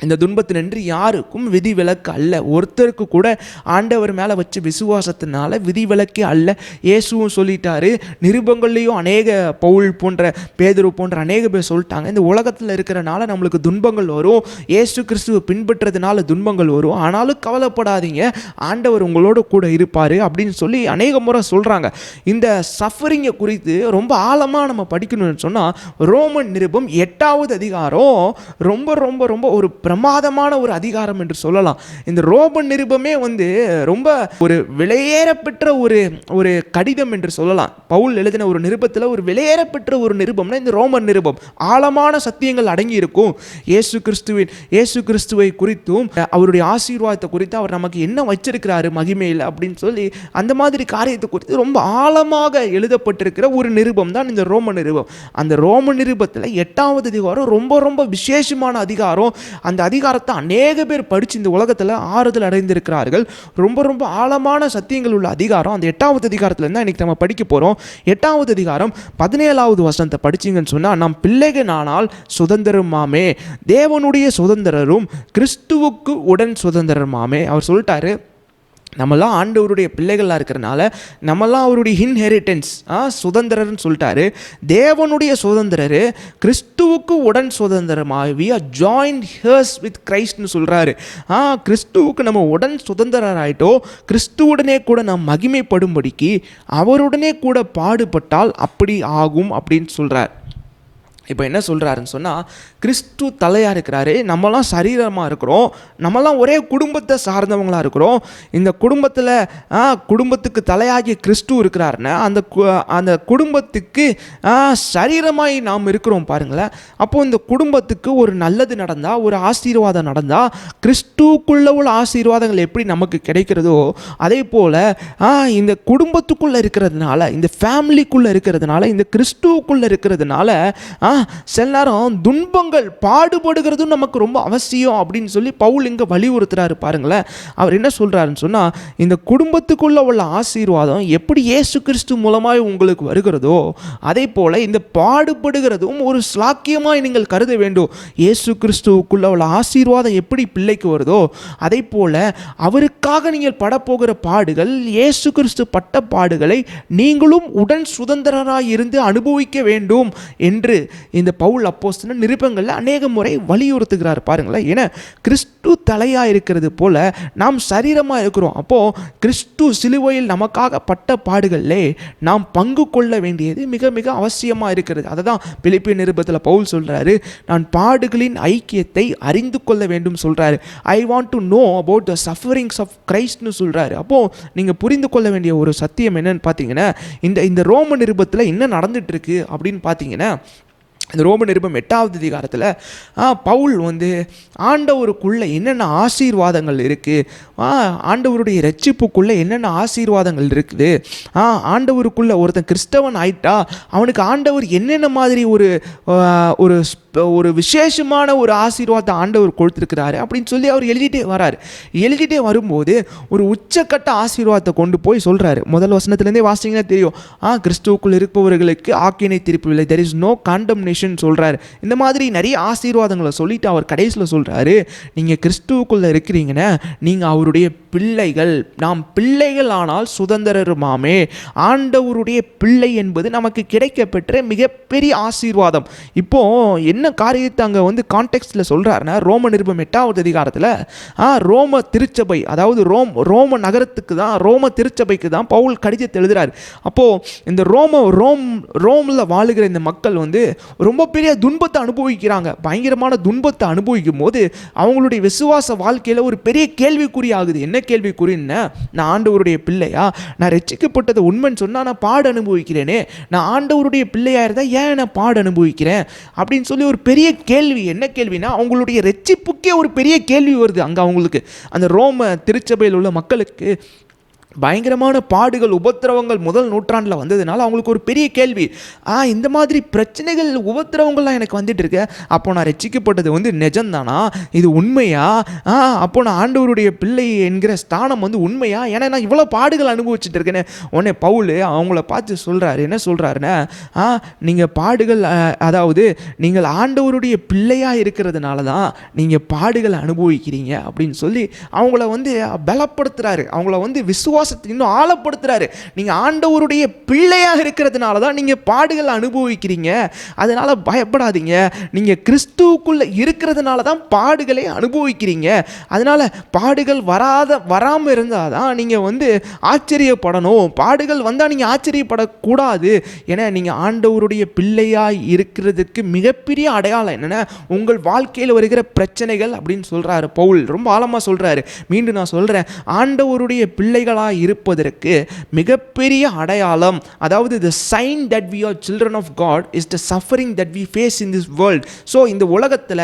இந்த துன்பத்தினின்று யாருக்கும் விதி விலக்கு அல்ல. ஒருத்தருக்கு கூட ஆண்டவர் மேலே வச்ச விசுவாசத்தினால விதி விலக்கே அல்ல. இயேசுவும் சொல்லிட்டாரு, நிருபங்கள்லேயும் அநேக பவுல் போன்ற பேதுரு போன்ற அநேக பேர் சொல்லிட்டாங்க, இந்த உலகத்தில் இருக்கிறனால நம்மளுக்கு துன்பங்கள் வரும், இயேசு கிறிஸ்துவை பின்பற்றதுனால துன்பங்கள் வரும், ஆனாலும் கவலைப்படாதீங்க, ஆண்டவர் உங்களோட கூட இருப்பார் அப்படின்னு சொல்லி அநேக முறை சொல்கிறாங்க. இந்த சஃபரிங்கை குறித்து ரொம்ப ஆழமாக நம்ம படிக்கணும்னு சொன்னால் ரோமன் நிருபம் 8வது அதிகாரம் ரொம்ப ரொம்ப ரொம்ப ஒரு பிரமாதமான ஒரு அதிகாரம் என்று சொல்லலாம். இந்த ரோமன் நிருபமே ரொம்ப ஒரு விலையேறப்பெற்ற ஒரு கடிதம் என்று சொல்லலாம். பவுல் எழுதின ஒரு நிருபத்தில் ஒரு விலையேறப்பெற்ற ஒரு நிருபம்னா இந்த ரோமன் நிருபம். ஆழமான சத்தியங்கள் அடங்கி இருக்கும். இயேசு கிறிஸ்துவை குறித்தும் அவருடைய ஆசீர்வாதத்தை குறித்து அவர் நமக்கு என்ன வச்சிருக்கிறாரு மகிமையில் அப்படின்னு சொல்லி அந்த மாதிரி காரியத்தை குறித்து ரொம்ப ஆழமாக எழுதப்பட்டிருக்கிற ஒரு நிருபம் தான் இந்த ரோமன் நிருபம். அந்த ரோமன் நிருபத்தில் 8வது அதிகாரம் ரொம்ப ரொம்ப விசேஷமான அதிகாரம். அந்த அதிகாரத்தை அநேக பேர் படித்து இந்த உலகத்தில் ஆறுதல் அடைந்திருக்கிறார்கள். ரொம்ப ரொம்ப ஆழமான சத்தியங்கள் உள்ள அதிகாரம். அந்த 8வது அதிகாரத்தில் இருந்தால் இன்றைக்கி நம்ம படிக்க போகிறோம். 8வது அதிகாரம் 17வது வசனத்தை படிச்சிங்கன்னு சொன்னால், நாம் பிள்ளைகளானால் சுதந்திரமாமே, தேவனுடைய சுதந்திரரும் கிறிஸ்துவுக்கு உடன் சுதந்திரமாமே. அவர் சொல்லிட்டாரு, நம்மெல்லாம் ஆண்டவருடைய பிள்ளைகளாக இருக்கிறனால நம்மெல்லாம் அவருடைய இன்ஹெரிட்டன்ஸ் சுதந்திரன்னு சொல்லிட்டாரு. தேவனுடைய சுதந்திரரு கிறிஸ்துவுக்கு உடன் சுதந்திரமாக we are joint heirs with கிரைஸ்ட்னு சொல்கிறாரு. கிறிஸ்துவுக்கு நம்ம உடன் சுதந்திரராயிட்டோ, கிறிஸ்துவுடனே கூட நாம் மகிமைப்படும்படிக்கு அவருடனே கூட பாடுபட்டால் அப்படி ஆகும் அப்படின்னு சொல்கிறார். இப்போ என்ன சொல்கிறாருன்னு சொன்னால், கிறிஸ்து தலையாக இருக்கிறாரு, நம்மலாம் சரீரமாக இருக்கிறோம், நம்மலாம் ஒரே குடும்பத்தை சார்ந்தவங்களாக இருக்கிறோம். இந்த குடும்பத்துக்கு தலையாகிய கிறிஸ்து இருக்கிறாருன்னா அந்த குடும்பத்துக்கு சரீரமாய் நாம் இருக்கிறோம் பாருங்களேன். அப்போது இந்த குடும்பத்துக்கு ஒரு நல்லது நடந்தால், ஒரு ஆசீர்வாதம் நடந்தால், கிறிஸ்துக்குள்ளே உள்ள ஆசீர்வாதங்கள் எப்படி நமக்கு கிடைக்கிறதோ அதே போல் இந்த குடும்பத்துக்குள்ளே இருக்கிறதுனால, இந்த ஃபேமிலிக்குள்ளே இருக்கிறதுனால, இந்த கிறிஸ்துவுக்குள்ளே இருக்கிறதுனால சில நேரம் துன்பங்கள் பாடுபடுகிறதும் நமக்கு ரொம்ப அவசியம் அப்படின்னு சொல்லி பவுல் இங்கே வலியுறுத்துறாரு பாருங்களேன். அவர் என்ன சொல்கிறாருன்னு சொன்னால், இந்த குடும்பத்துக்குள்ளே உள்ள ஆசீர்வாதம் எப்படி இயேசு கிறிஸ்து மூலமாக உங்களுக்கு வருகிறதோ அதே போல் இந்த பாடுபடுகிறதும் ஒரு ஸ்லாக்கியமாக நீங்கள் கருத வேண்டும். இயேசு கிறிஸ்துவுக்குள்ளே உள்ள ஆசீர்வாதம் எப்படி பிள்ளைக்கு வருதோ அதே போல் அவருக்காக நீங்கள் படப்போகிற பாடுகள், இயேசு கிறிஸ்து பட்ட பாடுகளை நீங்களும் உடன் சுதந்திரராக இருந்து அனுபவிக்க வேண்டும் என்று இந்த பவுல் அப்போஸ்தலன் நிருபங்களில் அநேக முறை வலியுறுத்துகிறார் பாருங்களேன். ஏன்னா கிறிஸ்து தலையாக இருக்கிறது போல நாம் சரீரமாக இருக்கிறோம். அப்போது கிறிஸ்து சிலுவையில் நமக்காக பட்ட பாடுகளிலே நாம் பங்கு கொள்ள வேண்டியது மிக மிக அவசியமாக இருக்கிறது. அதை தான் பிலிப்பியர் நிருபத்தில் பவுல் சொல்கிறாரு, நான் பாடுகளின் ஐக்கியத்தை அறிந்து கொள்ள வேண்டும் சொல்கிறாரு. I want to know about the sufferings of கிரைஸ்ட்னு சொல்கிறாரு. அப்போது நீங்கள் புரிந்து கொள்ள வேண்டிய ஒரு சத்தியம் என்னன்னு பார்த்தீங்கன்னா, இந்த ரோம நிருபத்தில் என்ன நடந்துட்டு இருக்கு அப்படின்னு பார்த்தீங்கன்னா, இந்த ரோம நிருபம் 8வது அதிகாரத்தில் பவுல் ஆண்டவருக்குள்ளே என்னென்ன ஆசீர்வாதங்கள் இருக்குது, ஆண்டவருடைய ரட்சிப்புக்குள்ளே என்னென்ன ஆசீர்வாதங்கள் இருக்குது, ஆண்டவருக்குள்ளே ஒருத்தன் கிறிஸ்தவன் ஆயிட்டா அவனுக்கு ஆண்டவர் என்னென்ன மாதிரி ஒரு ஒரு விசேஷமான ஒரு ஆசீர்வாதத்தை ஆண்டவர் கொடுத்துருக்கிறாரு அப்படின்னு சொல்லி அவர் எழுதிட்டே வராரு. எழுதிட்டே வரும்போது ஒரு உச்சக்கட்ட ஆசீர்வாதத்தை கொண்டு போய் சொல்கிறாரு. முதல் வசனத்துலேருந்தே வாசிங்கன்னா தெரியும். கிறிஸ்துவுக்குள் இருப்பவர்களுக்கு ஆக்கினை தீர்ப்பு இல்லை, தெர் இஸ் நோ காண்டம்னேஷன் சொல்கிறாரு. இந்த மாதிரி நிறைய ஆசீர்வாதங்களை சொல்லிட்டு அவர் கடைசியில் சொல்கிறாரு, நீங்கள் கிறிஸ்துவுக்குள்ளே இருக்கிறீங்கன்னா நீங்கள் அவருடைய பிள்ளைகள், நாம் பிள்ளைகள் ஆனால் சுதந்திரருமாமே. ஆண்டவருடைய பிள்ளை என்பது நமக்கு கிடைக்கப்பெற்ற மிகப்பெரிய ஆசீர்வாதம். இப்போ என்ன காரியத்தை அங்கே கான்டெக்ஸ்டில் சொல்கிறாருன்னா, ரோம நிருபம் 8வது அதிகாரத்தில் ரோம திருச்சபை, அதாவது ரோம நகரத்துக்கு தான், ரோம திருச்சபைக்கு தான் பவுல் கடிதத்தை எழுதுகிறார். அப்போது இந்த ரோமில் வாழுகிற இந்த மக்கள் ரொம்ப பெரிய துன்பத்தை அனுபவிக்கிறாங்க. பயங்கரமான துன்பத்தை அனுபவிக்கும் போது அவங்களுடைய விசுவாச வாழ்க்கையில் ஒரு பெரிய கேள்விக்குறி ஆகுது. என்ன கேள்விக்குறின்னா, நான் ஆண்டவருடைய பிள்ளையா, நான் ரட்சிக்கப்பட்டது உண்மைன்னு சொன்னால் நான் பாடு அனுபவிக்கிறேனே, நான் ஆண்டவருடைய பிள்ளையாக இருந்தால் ஏன் நான் பாடு அனுபவிக்கிறேன் அப்படின்னு சொல்லி ஒரு பெரிய கேள்வி. என்ன கேள்வினா, அவங்களுடைய ரட்சிப்புக்கே ஒரு பெரிய கேள்வி வருது அங்கே அவங்களுக்கு. அந்த ரோம திருச்சபையில் உள்ள மக்களுக்கு பயங்கரமான பாடுகள், உபத்திரவங்கள் முதல் நூற்றாண்டில் வந்ததுனால அவங்களுக்கு ஒரு பெரிய கேள்வி, இந்த மாதிரி பிரச்சனைகள், உபத்திரவங்கள்லாம் எனக்கு வந்துட்டு இருக்கு, அப்போ நான் ரட்சிக்கப்பட்டது நிஜம்தானா, இது உண்மையா, அப்போ நான் ஆண்டவருடைய பிள்ளை என்கிற ஸ்தானம் உண்மையா, ஏன்னா நான் இவ்வளோ பாடுகள் அனுபவிச்சுட்டு இருக்கேன்னு. உடனே பவுல் அவங்கள பார்த்து சொல்கிறாரு, என்ன சொல்கிறாருன்னா, நீங்கள் பாடுகள், அதாவது நீங்கள் ஆண்டவருடைய பிள்ளையாக இருக்கிறதுனால தான் நீங்கள் பாடுகளை அனுபவிக்கிறீங்க அப்படின்னு சொல்லி அவங்கள பலப்படுத்துகிறாரு. அவங்கள விசுவாசத்தை இன்னும் ஆழப்படுத்துறாரு. நீங்க ஆண்டவருடைய பிள்ளையாக இருக்கிறதுனால தான் நீங்க பாடுகள் அனுபவிக்கிறீங்க, அதனால பயப்படாதீங்க. நீங்க கிறிஸ்துவுக்குள்ள இருக்கிறதுனால தான் பாடுகளை அனுபவிக்கிறீங்க, அதனால பாடுகள் வராம இருந்தாதான் நீங்க ஆச்சரியப்படணும். பாடுகள் வந்தா நீங்க ஆச்சரியப்படக்கூடாது. ஏன்னா நீங்க ஆண்டவருடைய பிள்ளையாய் இருக்கிறதுக்கு மிகப்பெரிய அடையாளம் என்னன்னா, உங்கள் வாழ்க்கையில் வருகிற பிரச்சனைகள் அப்படின்னு சொல்றாரு பவுல். ரொம்ப ஆழமா சொல்றாரு. மீண்டும் நான் சொல்றேன், ஆண்டவருடைய பிள்ளைகளா இருப்பதற்கு மிகப்பெரிய அடையாளம், அதாவது the sign that we are children of God is the suffering that we face in this world. So இந்த உலகத்தில்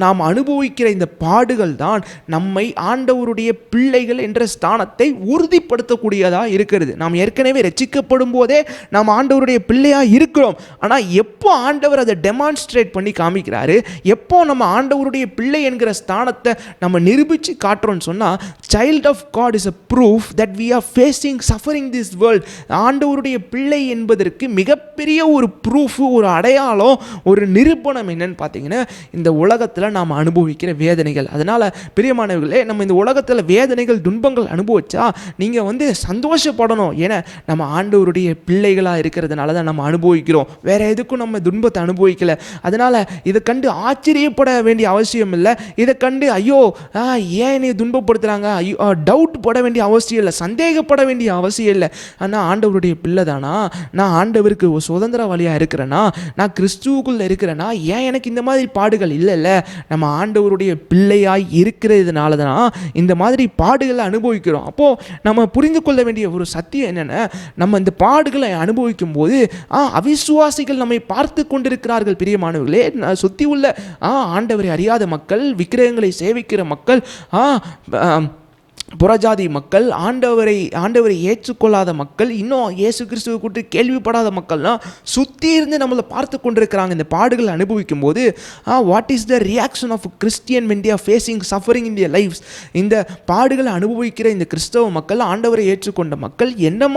நாம் அனுபவிக்கிற இந்த பாடுகள் தான் நம்மை ஆண்டவருடைய பிள்ளைகள் என்ற ஸ்தானத்தை உறுதிப்படுத்தக்கூடியதாக இருக்கிறது. நாம் ஏற்கனவே ரட்சிக்கப்படும் போதே நாம் ஆண்டவருடைய பிள்ளையாக இருக்கிறோம். ஆனால் எப்போ ஆண்டவர் அதை டெமான்ஸ்ட்ரேட் பண்ணி காமிக்கிறாரு, எப்போ நம்ம ஆண்டவருடைய பிள்ளை என்கிற ஸ்தானத்தை நம்ம நிரூபித்து காட்டுறோம்னு சொன்னால், child of God is a proof that we are facing suffering this world. ஆண்டவருடைய பிள்ளை என்பதற்கு மிகப்பெரிய ஒரு ப்ரூஃப், ஒரு அடையாளம், ஒரு நிரூபணம் என்னன்னு பார்த்தீங்கன்னா, இந்த உலகத்தில் நாம் அனுபவிக்கிற வேதனைகள். அதனால் பிரியமானவர்களே, நம்ம இந்த உலகத்தில் வேதனைகள், துன்பங்கள் அனுபவிச்சா நீங்கள் சந்தோஷப்படணும். ஏன்னா நம்ம ஆண்டவருடைய பிள்ளைகளாக இருக்கிறதுனால தான் நம்ம அனுபவிக்கிறோம், வேற எதுக்கும் நம்ம துன்பத்தை அனுபவிக்கலை. அதனால் இதை கண்டு ஆச்சரியப்பட வேண்டிய அவசியம் இல்லை. இதை கண்டு ஐயோ ஏன் என்னை துன்பப்படுத்துகிறாங்க, ஐயோ டவுட் பட வேண்டிய அவசியம் இல்லை, சந்தேகப்பட வேண்டிய அவசியம் இல்லை. ஆனால் ஆண்டவருடைய பிள்ளை தானா, நான் ஆண்டவருக்கு ஒரு சுதந்திரவாளியாக இருக்கிறேன்னா, நான் கிறிஸ்துவுக்குள்ளே இருக்கிறேன்னா, ஏன் எனக்கு இந்த மாதிரி பாடுகள் இல்லை. நம்ம ஆண்டவருடைய பிள்ளையாய் இருக்கிறதுனால தான் இந்த மாதிரி பாடுகளை அனுபவிக்கிறோம். அப்போது நம்ம புரிந்து கொள்ள வேண்டிய ஒரு சத்தியம் என்னென்னா, நம்ம இந்த பாடுகளை அனுபவிக்கும் போது அவிசுவாசிகள் நம்மை பார்த்து கொண்டிருக்கிறார்கள். பிரியமானவர்களே, சுற்றி உள்ள ஆண்டவரை அறியாத மக்கள், விக்கிரகங்களை சேவிக்கிற மக்கள், புறஜாதி மக்கள், ஆண்டவரை ஏற்றுக்கொள்ளாத மக்கள், இன்னும் இயேசு கிறிஸ்துவை குறித்து கேள்விப்படாத மக்கள்லாம் சுற்றி இருந்து நம்மளை பார்த்து கொண்டிருக்கிறாங்க. இந்த பாடுகள் அனுபவிக்கும் போது what is the reaction of Christian when they are facing suffering in their lives? இந்த பாடுகளை அனுபவிக்கிற இந்த கிறிஸ்தவ மக்கள், ஆண்டவரை ஏற்றுக்கொண்ட மக்கள் என்ன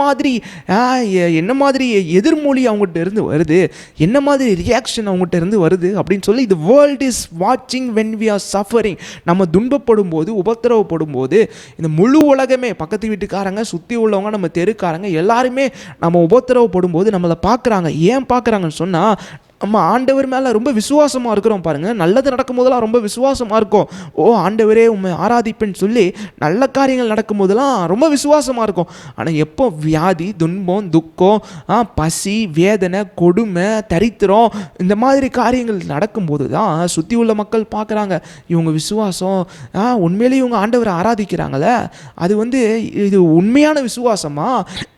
மாதிரி எதிர்மொழி அவங்ககிட்ட இருந்து வருது, என்ன மாதிரி ரியாக்ஷன் அவங்ககிட்ட இருந்து வருது அப்படின்னு சொல்லி, the world is watching when we are suffering. நம்ம துன்பப்படும் போது, உபத்திரவப்படும் போது, இந்த முழு உலகமே, பக்கத்து வீட்டுக்காரங்க, சுற்றி உள்ளவங்க, நம்ம தெருக்காரங்க எல்லாருமே நம்ம உபத்திரவப்படும் போது நம்மளை பார்க்குறாங்க. ஏன் பார்க்குறாங்கன்னு சொன்னால், நம்ம ஆண்டவர் மேலே ரொம்ப விசுவாசமாக இருக்கிறோம். பாருங்கள், நல்லது நடக்கும் போதெல்லாம் ரொம்ப விசுவாசமாக இருக்கும். ஆண்டவரே உண்மை ஆராதிப்பேன்னு சொல்லி நல்ல காரியங்கள் நடக்கும் போதெல்லாம் ரொம்ப விசுவாசமாக இருக்கும். ஆனால் எப்போ வியாதி, துன்பம், துக்கம், பசி, வேதனை, கொடுமை, தரித்திரம், இந்த மாதிரி காரியங்கள் நடக்கும்போது தான் சுற்றி உள்ள மக்கள் பார்க்குறாங்க, இவங்க விசுவாசம், உண்மையிலேயே இவங்க ஆண்டவரை ஆராதிக்கிறாங்களே, அது இது உண்மையான விசுவாசமா,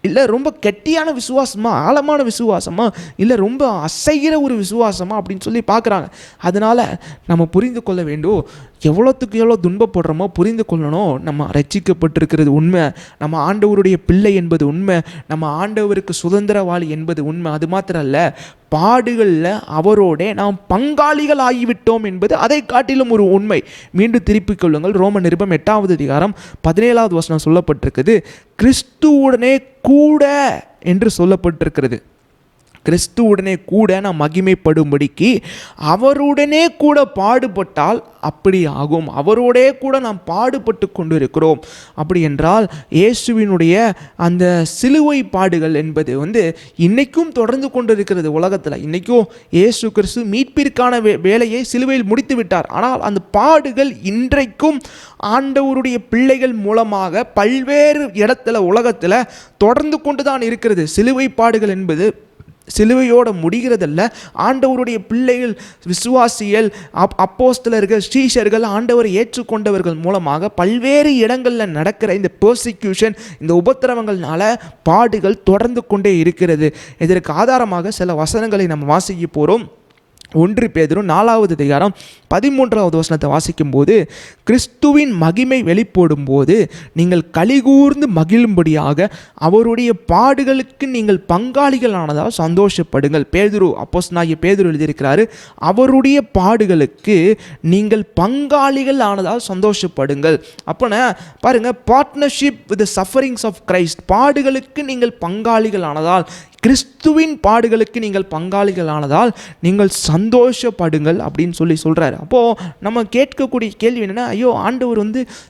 இல்லை ரொம்ப கெட்டியான விசுவாசமா, ஆழமான விசுவாசமா, இல்லை ரொம்ப அசைகிற ஒரு ஒரு விசுவாசமா அப்படின்னு சொல்லி பார்க்குறாங்க. அதனால் நம்ம புரிந்து கொள்ள வேண்டும், எவ்வளோத்துக்கு எவ்வளோ துன்பப்படுறோமோ புரிந்து கொள்ளணும். நம்ம ரட்சிக்கப்பட்டிருக்கிறது உண்மை, நம்ம ஆண்டவருடைய பிள்ளை என்பது உண்மை, நம்ம ஆண்டவருக்கு சுதந்திரவாளி என்பது உண்மை. அது மாத்திரம் அல்ல, பாடுகளில் அவரோட நாம் பங்காளிகள் ஆகிவிட்டோம் என்பது அதை காட்டிலும் ஒரு உண்மை. மீண்டும் திருப்பிக் கொள்ளுங்கள், ரோம நிருபம் 8வது அதிகாரம் 17வது வசனம் சொல்லப்பட்டிருக்குது, கிறிஸ்துவுடனே கூட என்று சொல்லப்பட்டிருக்கிறது. கிறிஸ்துவுடனே கூட நாம் மகிமைப்படும்படிக்கு அவருடனே கூட பாடுபட்டால் அப்படி ஆகும். அவரோடே கூட நாம் பாடுபட்டு கொண்டு இருக்கிறோம். அப்படி என்றால் இயேசுவினுடைய அந்த சிலுவை பாடுகள் என்பது இன்னைக்கும் தொடர்ந்து கொண்டு இருக்கிறது உலகத்தில். இன்றைக்கும் இயேசு கிறிஸ்து மீட்பிற்கான வேலையை சிலுவையில் முடித்து விட்டார். ஆனால் அந்த பாடுகள் இன்றைக்கும் ஆண்டவருடைய பிள்ளைகள் மூலமாக பல்வேறு இடத்துல உலகத்தில் தொடர்ந்து கொண்டு தான் இருக்கிறது. சிலுவை பாடுகள் என்பது சிலுவையோடு முடிகிறதல்ல. ஆண்டவருடைய பிள்ளைகள், விசுவாசிகள், அப்போஸ்தலர்கள், ஸ்ரீஷர்கள், ஆண்டவரை ஏற்றுக்கொண்டவர்கள் மூலமாக பல்வேறு இடங்களில் நடக்கிற இந்த பெர்சிக்யூஷன், இந்த உபத்திரவங்கள்னால பாடுகள் தொடர்ந்து கொண்டே இருக்கிறது. இதற்கு ஆதாரமாக சில வசனங்களை நம்ம வாசிக்க போகிறோம். 1 பேதுரு 4வது அதிகாரம் 13வது வசனத்தை வாசிக்கும்போது, கிறிஸ்துவின் மகிமை வெளிப்படும் போது நீங்கள் கலிகூர்ந்து மகிழும்படியாக அவருடைய பாடுகளுக்கு நீங்கள் பங்காளிகளானதால் சந்தோஷப்படுங்கள். அப்போஸ்தலனாகிய பேதுரு எழுதியிருக்கிறாரு, அவருடைய பாடுகளுக்கு நீங்கள் பங்காளிகள் ஆனதால் சந்தோஷப்படுங்கள். அப்போனா பாருங்க, partnership with the sufferings of Christ. பாடுகளுக்கு நீங்கள் பங்காளிகள் ஆனதால், கிறிஸ்துவின் பாடுகளுக்கு நீங்கள் பங்காளிகள் ஆனதால் நீங்கள் சந்தோஷப்படுங்கள் அப்படின்னு சொல்லி சொல்கிறாரு. அப்போது நம்ம கேட்கக்கூடிய கேள்வி என்னென்னா, ஐயோ ஆண்டவர்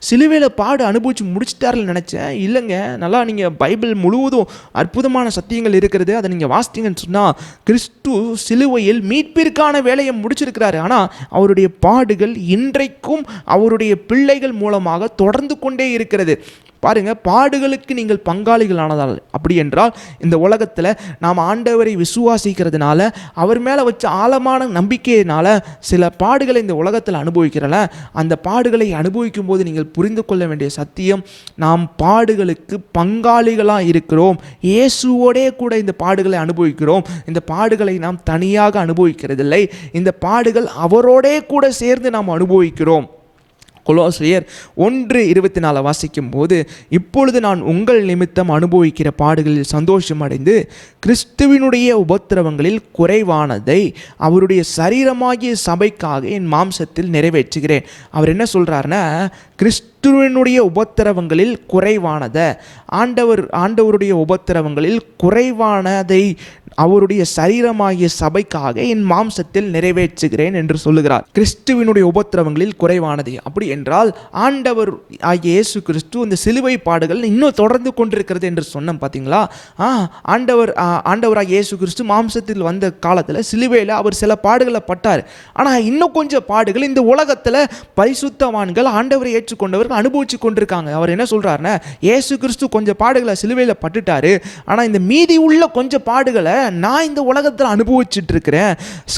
சிலுவையில் பாடு அனுபவித்து முடிச்சிட்டாருன்னு நினச்சேன். இல்லைங்க, நல்லா நீங்கள் பைபிள் முழுவதும் அற்புதமான சத்தியங்கள் இருக்கிறது. அதை நீங்கள் வாசித்தீங்கன்னு சொன்னால், கிறிஸ்து சிலுவையில் மீட்பிற்கான வேலையை முடிச்சிருக்கிறாரு. ஆனால் அவருடைய பாடுகள் இன்றைக்கும் அவருடைய பிள்ளைகள் மூலமாக தொடர்ந்து கொண்டே இருக்கிறது. பாருங்க, பாடுகளுக்கு நீங்கள் பங்காளிகள் ஆனதால். அப்படி என்றால் இந்த உலகத்தில் நாம் ஆண்டவரை விசுவாசிக்கிறதுனால, அவர் மேலே வச்ச ஆழமான நம்பிக்கையினால சில பாடுகளை இந்த உலகத்தில் அனுபவிக்கிறல. அந்த பாடுகளை அனுபவிக்கும் போது நீங்கள் புரிந்து கொள்ள வேண்டிய சத்தியம், நாம் பாடுகளுக்கு பங்காளிகளாக இருக்கிறோம். இயேசுவோடே கூட இந்த பாடுகளை அனுபவிக்கிறோம். இந்த பாடுகளை நாம் தனியாக அனுபவிக்கிறதில்லை. இந்த பாடுகள் அவரோடே கூட சேர்ந்து நாம் அனுபவிக்கிறோம். கொலோசியர் 1:24 வாசிக்கும் போது, இப்பொழுது நான் உங்கள் நிமித்தம் அனுபவிக்கிற பாடுகளில் சந்தோஷம் அடைந்து கிறிஸ்துவினுடைய உபத்திரவங்களில் குறைவானதை அவருடைய சரீரமாகிய சபைக்காக என் மாம்சத்தில் நிறைவேற்றுகிறேன். அவர் என்ன சொல்கிறாருன்னா, கிறிஸ்துவினுடைய உபத்திரவங்களில் குறைவானதை, ஆண்டவருடைய உபத்திரவங்களில் குறைவானதை அவருடைய சரீரமாகிய சபைக்காக என் மாம்சத்தில் நிறைவேற்றுகிறேன் என்று சொல்லுகிறார். கிறிஸ்துவினுடைய உபத்திரவங்களில் குறைவானது. அப்படி என்றால் ஆண்டவர் ஆகிய இயேசு கிறிஸ்து இந்த சிலுவை பாடுகள் இன்னும் தொடர்ந்து கொண்டிருக்கிறது என்று சொன்னோம். பார்த்தீங்களா? ஆண்டவராகிய இயேசு கிறிஸ்து மாம்சத்தில் வந்த காலத்தில் சிலுவையில் அவர் சில பாடுகளை பட்டார். ஆனால் இன்னும் கொஞ்சம் பாடுகள் இந்த உலகத்தில் பரிசுத்தவான்கள், ஆண்டவரை ஏற்றுக்கொண்டவர்கள் அனுபவிச்சு கொண்டிருக்காங்க. அவர் என்ன சொல்றாருன்னா, இயேசு கிறிஸ்து கொஞ்சம் பாடுகளை சிலுவையில் பட்டுட்டாரு, ஆனால் இந்த மீதி உள்ள கொஞ்சம் பாடுகளை நான் இந்த உலகத்தில் அனுபவிச்சுட்டு இருக்கிறேன்.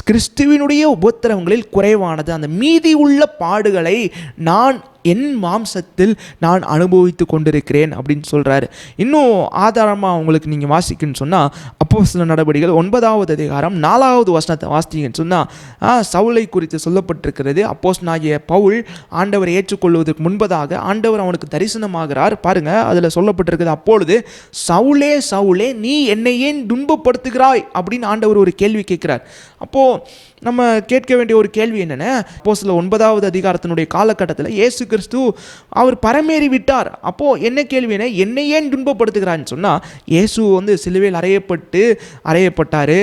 கிறிஸ்துவினுடைய உபத்திரவங்களில் குறைவானது, அந்த மீதி உள்ள பாடுகளை நான் என் மாம்சத்தில் நான் அனுபவித்து கொண்டிருக்கிறேன் அப்படின்னு சொல்கிறாரு. இன்னும் ஆதாரமாக உங்களுக்கு நீங்கள் வாசிக்கணும்னு சொன்னால், அப்போஸ்தலர் நடபடிகள் 9வது அதிகாரம் 4வது வசனத்தை வாசித்தீங்கன்னு சொன்னால், சவுலை குறித்து சொல்லப்பட்டிருக்கிறது. அப்போஸ்தலனாகிய பவுல் ஆண்டவரை ஏற்றுக்கொள்வதற்கு முன்பதாக ஆண்டவர் அவனுக்கு தரிசனமாகிறார். பாருங்க, அதில் சொல்லப்பட்டிருக்குது, அப்பொழுது சவுலே சவுலே நீ என்னை ஏன் துன்பப்படுத்துகிறாய் அப்படின்னு ஆண்டவர் ஒரு கேள்வி கேட்கிறார். அப்போது நம்ம கேட்க வேண்டிய ஒரு கேள்வி என்னென்ன, அப்போஸ்தலர் 9வது அதிகாரத்தினுடைய காலகட்டத்தில் இயேசு கிறிஸ்து அவர் பரமேறி விட்டார். அப்போது என்ன கேள்வினா, என்னை ஏன் துன்பப்படுத்துகிறான்னு சொன்னால், இயேசு சிலுவையில் அறையப்பட்டார்.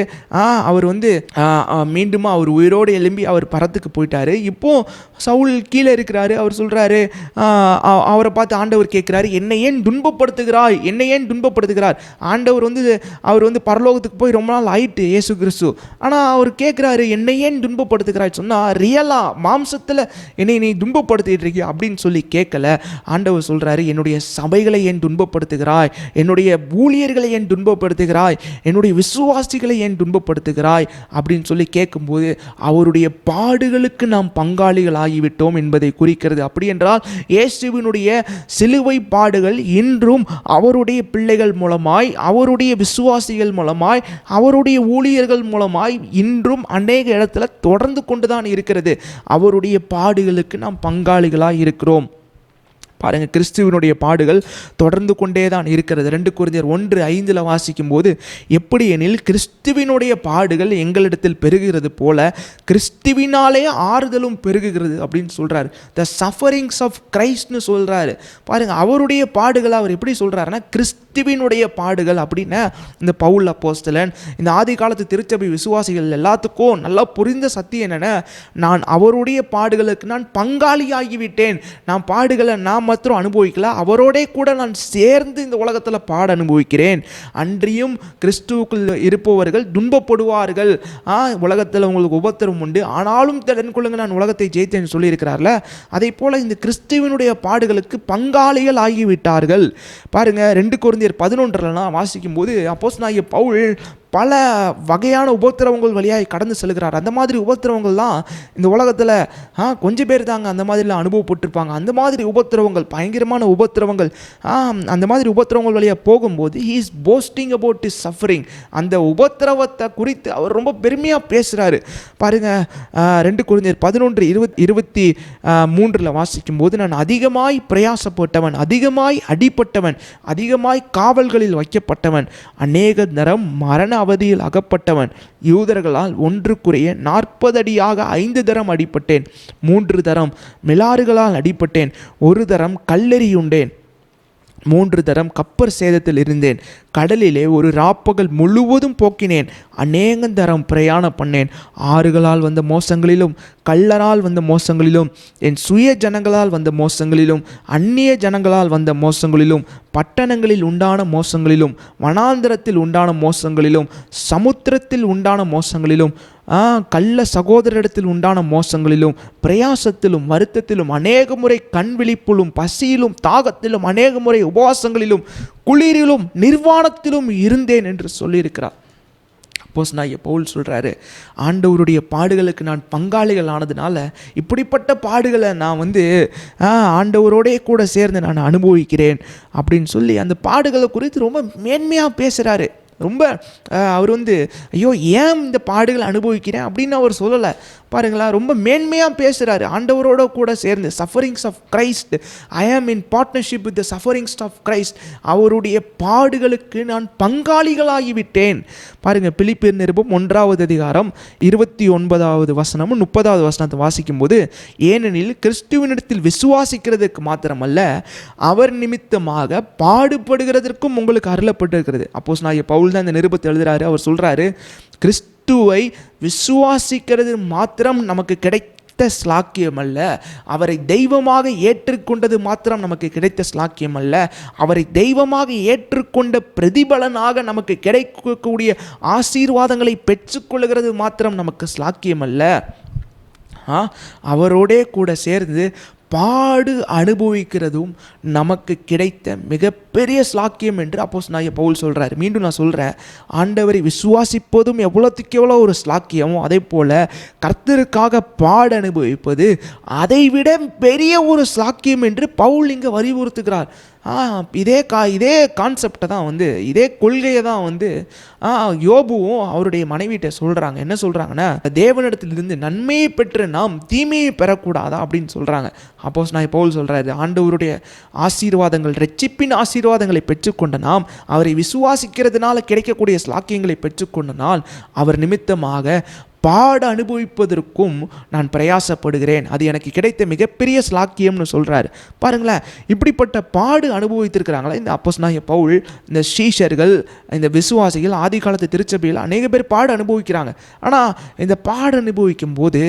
அவர் மீண்டும் அவர் உயிரோடு எழும்பி அவர் பரத்துக்கு போயிட்டார். இப்போது சவுல் கீழே இருக்கிறாரு. அவர் சொல்கிறாரு, அவரை பார்த்து ஆண்டவர் கேட்குறாரு, என்னை ஏன் துன்பப்படுத்துகிறாய், என்னை ஏன் துன்பப்படுத்துகிறார். ஆண்டவர் அவர் பரலோகத்துக்கு போய் ரொம்ப நாள் ஆயிட்டு இயேசு கிறிஸ்து. ஆனால் அவர் கேட்குறாரு, என்னை ஏன் துன்பப்படுத்துகிறாய் சொன்னால், ரியலாக மாம்சத்தில் என்னை நீ துன்பப்படுத்திட்டு இருக்கியா அப்படி அப்படின்னு சொல்லி கேட்கல. ஆண்டவர் சொல்கிறாரு, என்னுடைய சபைகளை ஏன் துன்பப்படுத்துகிறாய், என்னுடைய ஊழியர்களை ஏன் துன்பப்படுத்துகிறாய், என்னுடைய விசுவாசிகளை ஏன் துன்பப்படுத்துகிறாய் அப்படின்னு சொல்லி கேட்கும்போது அவருடைய பாடுகளுக்கு நாம் பங்காளிகள் ஆகிவிட்டோம் என்பதை குறிக்கிறது. அப்படி என்றால் இயேசுவினுடைய சிலுவை பாடுகள் இன்றும் அவருடைய பிள்ளைகள் மூலமாய், அவருடைய விசுவாசிகள் மூலமாய், அவருடைய ஊழியர்கள் மூலமாய் இன்றும் அநேக இடத்துல தொடர்ந்து கொண்டுதான் இருக்கிறது. அவருடைய பாடுகளுக்கு நாம் பங்காளிகளாய் இருக்கிறோம். பாருங்கள், கிறிஸ்துவனுடைய பாடுகள் தொடர்ந்து கொண்டே தான் இருக்கிறது. 2 கொரிந்தியர் 1:5 வாசிக்கும் போது, எப்படி எனில் கிறிஸ்துவினுடைய பாடுகள் எங்களிடத்தில் பெருகிறது போல கிறிஸ்துவினாலே ஆறுதலும் பெருகுகிறது அப்படின்னு சொல்கிறார். த சஃபரிங்ஸ் ஆஃப் கிரைஸ்ட்னு சொல்கிறாரு. பாருங்கள், அவருடைய பாடுகள் அவர் எப்படி சொல்கிறாருன்னா கிறிஸ்துவினுடைய பாடுகள் அப்படின்னா, இந்த பவுல் அப்போஸ்தலன், இந்த ஆதி காலத்து திருச்சபை விசுவாசிகள் எல்லாத்துக்கும் நல்லா புரிந்த சத்தியம் என்னென்னா, நான் அவருடைய பாடுகளுக்கு நான் பங்காளியாகிவிட்டேன். நான் பாடுகளை நான் மாத்திரம் அனுபவிக்கல, அவரோட கூட நான் சேர்ந்து இந்த உலகத்தில் பாட அனுபவிக்கிறேன். அன்றியும் கிறிஸ்துவுக்குள் இருப்பவர்கள் துன்பப்படுவார்கள். உலகத்தில் உங்களுக்கு உபத்திரம் உண்டு, ஆனாலும் திடன் கொள்ளுங்க, நான் உலகத்தை ஜெயித்தேன் சொல்லியிருக்கிறார்ல. அதே போல இந்த கிறிஸ்துவனுடைய பாடுகளுக்கு பங்காளிகள் ஆகிவிட்டார்கள். பாருங்க, 2 கொரிந்தியர் 11 வாசிக்கும் போது அப்போஸ்தலனாகிய பவுல் பல வகையான உபத்திரவங்கள் வழியாக கடந்து செல்கிறார். அந்த மாதிரி உபத்திரவங்கள்லாம் இந்த உலகத்தில் கொஞ்சம் பேர் தாங்க அந்த மாதிரிலாம் அனுபவப்பட்டிருப்பாங்க. அந்த மாதிரி உபத்திரவங்கள், பயங்கரமான உபத்திரவங்கள், அந்த மாதிரி உபத்திரவங்கள் வழியாக போகும்போது he is boasting about his suffering. அந்த உபத்திரவத்தை குறித்து அவர் ரொம்ப பெருமையாக பேசுகிறாரு. பாருங்கள், 2 கொரிந்தியர் 11:23 வாசிக்கும் போது, நான் அதிகமாய் பிரயாசப்பட்டவன், அதிகமாய் அடிப்பட்டவன், அதிகமாய் காவல்களில் வைக்கப்பட்டவன், அநேக தரம் மரண அவதியில் அகப்பட்டவன், யூதர்களால் 1 குறைய 40 அடியாக 5 தரம் அடிப்பட்டேன், 3 தரம் மிலாறுகளால் அடிப்பட்டேன், 1 தரம் கல்லெறியுண்டேன், 3 தரம் கப்பர் சேதத்தில் இருந்தேன், கடலிலே ஒரு ராப்பகல் முழுவதும் போக்கினேன், அநேக தரம் பிரயாணம் பண்ணேன், ஆறுகளால் வந்த மோசங்களிலும் கள்ளரால் வந்த மோசங்களிலும் என் சுய ஜனங்களால் வந்த மோசங்களிலும் அந்நிய ஜனங்களால் வந்த மோசங்களிலும் பட்டணங்களில் உண்டான மோசங்களிலும் வனாந்திரத்தில் உண்டான மோசங்களிலும் சமுத்திரத்தில் உண்டான மோசங்களிலும் கள்ள சகோதரிடத்தில் உண்டான மோசங்களிலும் பிரயாசத்திலும் வருத்தத்திலும் அநேக முறை கண் விழிப்பிலும் பசியிலும் தாகத்திலும் அநேக முறை உபவாசங்களிலும் குளிரிலும் நிர்வாணத்திலும் இருந்தேன் என்று சொல்லியிருக்கிறார். அப்போஸ்தலனாகிய பவுல் சொல்கிறாரு, ஆண்டவருடைய பாடுகளுக்கு நான் பங்காளிகள் ஆனதுனால இப்படிப்பட்ட பாடுகளை நான் ஆண்டவரோடே கூட சேர்ந்து நான் அனுபவிக்கிறேன் அப்படின்னு சொல்லி அந்த பாடுகளை குறித்து ரொம்ப மேன்மையாக பேசுகிறாரு. ரொம்ப அவர் ஐயோ ஏன் இந்த பாடுகளை அனுபவிக்கிறேன் அப்படின்னு அவர் சொல்லலை. பாருங்களா, ரொம்ப மேன்மையாக பேசுகிறாரு. ஆண்டவரோட கூட சேர்ந்து sufferings of Christ, I am in partnership with the sufferings of Christ, அவருடைய பாடுகளுக்கு நான் பங்காளிகளாகிவிட்டேன். பாருங்கள், பிலிப்பியர் நிருபம் 1:29 வசனமும் 30 வாசிக்கும் போது, ஏனெனில் கிறிஸ்துவினிடத்தில் விசுவாசிக்கிறதுக்கு மாத்திரமல்ல அவர் நிமித்தமாக பாடுபடுகிறதற்கும் உங்களுக்கு அருளப்பட்டிருக்கிறது. அப்போஸ்தலனாகிய பவுல் தான் இந்த நிருபத்தை எழுதுறாரு. அவர் சொல்கிறாரு, கிறிஸ்துவை விசுவாசிக்கிறது மாத்திரம் நமக்கு கிடைத்த ஸ்லாக்கியம் அல்ல, அவரை தெய்வமாக ஏற்றுக்கொண்டது மாத்திரம் நமக்கு கிடைத்த ஸ்லாக்கியம் அல்ல, அவரை தெய்வமாக ஏற்றுக்கொண்ட பிரதிபலனாக நமக்கு கிடைக்கக்கூடிய ஆசீர்வாதங்களை பெற்றுக்கொள்கிறது மாத்திரம் நமக்கு ஸ்லாக்கியம் அல்ல, அவரோடே கூட சேர்ந்து பாடு அனுபவிக்கிறதும் நமக்கு கிடைத்த மிகப்பெரிய ஸ்லாக்கியம் என்று அப்போஸ்தலனாகிய பவுல் சொல்கிறார். மீண்டும் நான் சொல்கிறேன், ஆண்டவரை விசுவாசிப்பதும் எவ்வளோத்துக்கு எவ்வளோ ஒரு ஸ்லாக்கியமோ அதே போல் கர்த்தருக்காக பாடு அனுபவிப்பது அதைவிட பெரிய ஒரு ஸ்லாக்கியம் என்று பவுல் இங்கே வலியுறுத்துகிறார். இதே கான்செப்டை தான் இதே கொள்கையை தான் யோபுவும் அவருடைய மனைவிட்ட சொல்கிறாங்க. என்ன சொல்கிறாங்கன்னா, தேவனிடத்திலிருந்து நன்மையை பெற்று நாம் தீமையை பெறக்கூடாதா அப்படின்னு சொல்கிறாங்க. அப்போஸ்தலனாகிய பவுல் சொல்கிறாரு, ஆண்டவருடைய ஆசீர்வாதங்கள், இரட்சிப்பின் ஆசீர்வாதங்களை பெற்றுக்கொண்ட நாம் அவரை விசுவாசிக்கிறதுனால கிடைக்கக்கூடிய ஸ்லாக்கியங்களை பெற்றுக்கொண்ட நாள் அவர் நிமித்தமாக பாடு அனுபவிப்பதற்கும் நான் பிரயாசப்படுகிறேன், அது எனக்கு கிடைத்த மிகப்பெரிய ஸ்லாக்கியம்னு சொல்கிறார். பாருங்களேன், இப்படிப்பட்ட பாடு அனுபவித்திருக்கிறாங்களா இந்த அப்போஸ்தலனாகிய பவுல், இந்த சீஷர்கள், இந்த விசுவாசிகள், ஆதி காலத்து திருச்சபையில் அநேக பேர் பாடு அனுபவிக்கிறாங்க. ஆனால் இந்த பாடு அனுபவிக்கும் போது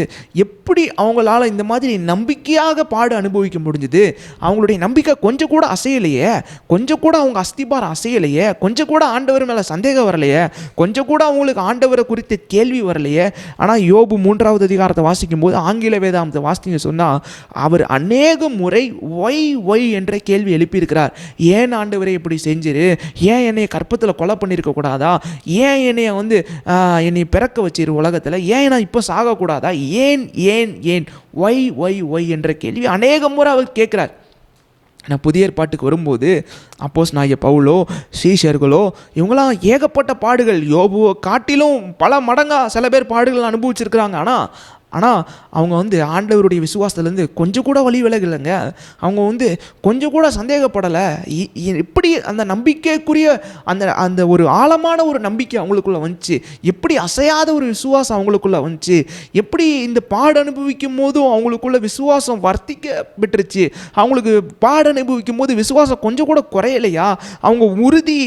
எப்படி அவங்களால இந்த மாதிரி நம்பிக்கையாக பாடு அனுபவிக்க முடிஞ்சுது? அவங்களுடைய நம்பிக்கை கொஞ்சம் கூட அசையலையே, கொஞ்சம் கூட அவங்க அஸ்திபாரம் அசையலையே, கொஞ்சம் கூட ஆண்டவர் மேலே சந்தேகம் வரலையே, கொஞ்சம் கூட அவங்களுக்கு ஆண்டவரை குறித்த கேள்வி வரலையே, ஆனால் யோபு 3வது அதிகாரத்தை வாசிக்கும் போது ஆங்கில வேதாந்தத்தை வாசிங்க சொன்னால் அவர் அநேக முறை ஒய் என்ற கேள்வி எழுப்பியிருக்கிறார். ஏன் ஆண்டவரே இப்படி செஞ்சிரு, ஏன் என்னை கற்பத்தில் கொலை பண்ணியிருக்க கூடாதா, ஏன் என்னைய என்னை பிறக்க வச்சிரு உலகத்தில், ஏன் நான் இப்போ சாகக்கூடாதா, ஏன் ஏன் ஏன் ஒய் என்ற கேள்வி அநேக முறை அவர் கேட்குறார். நான் புதிய ஏற்பாட்டுக்கு வரும்போது அப்போஸ்தலனாகிய பவுலோ சீஷர்களோ இவங்களாம் ஏகப்பட்ட பாடுகள், யோபுவை காட்டிலும் பல மடங்காக சில பேர் பாடுகள் அனுபவிச்சிருக்கிறாங்க. ஆனால் அவங்க ஆண்டவருடைய விசுவாசத்துலேருந்து கொஞ்சம் கூட வழி விலகலைங்க. அவங்க கொஞ்சம் கூட சந்தேகப்படலை. எப்படி அந்த நம்பிக்கைக்குரிய அந்த ஒரு ஆழமான ஒரு நம்பிக்கை அவங்களுக்குள்ளே வந்துச்சு, எப்படி அசையாத ஒரு விசுவாசம் அவங்களுக்குள்ளே வந்துச்சு, எப்படி இந்த பாடு அனுபவிக்கும் போதும் அவங்களுக்குள்ள விசுவாசம் வர்த்திக்கப்பட்டுருச்சு, அவங்களுக்கு பாடு அனுபவிக்கும் போது விசுவாசம் கொஞ்சம் கூட குறையலையா, அவங்க உறுதி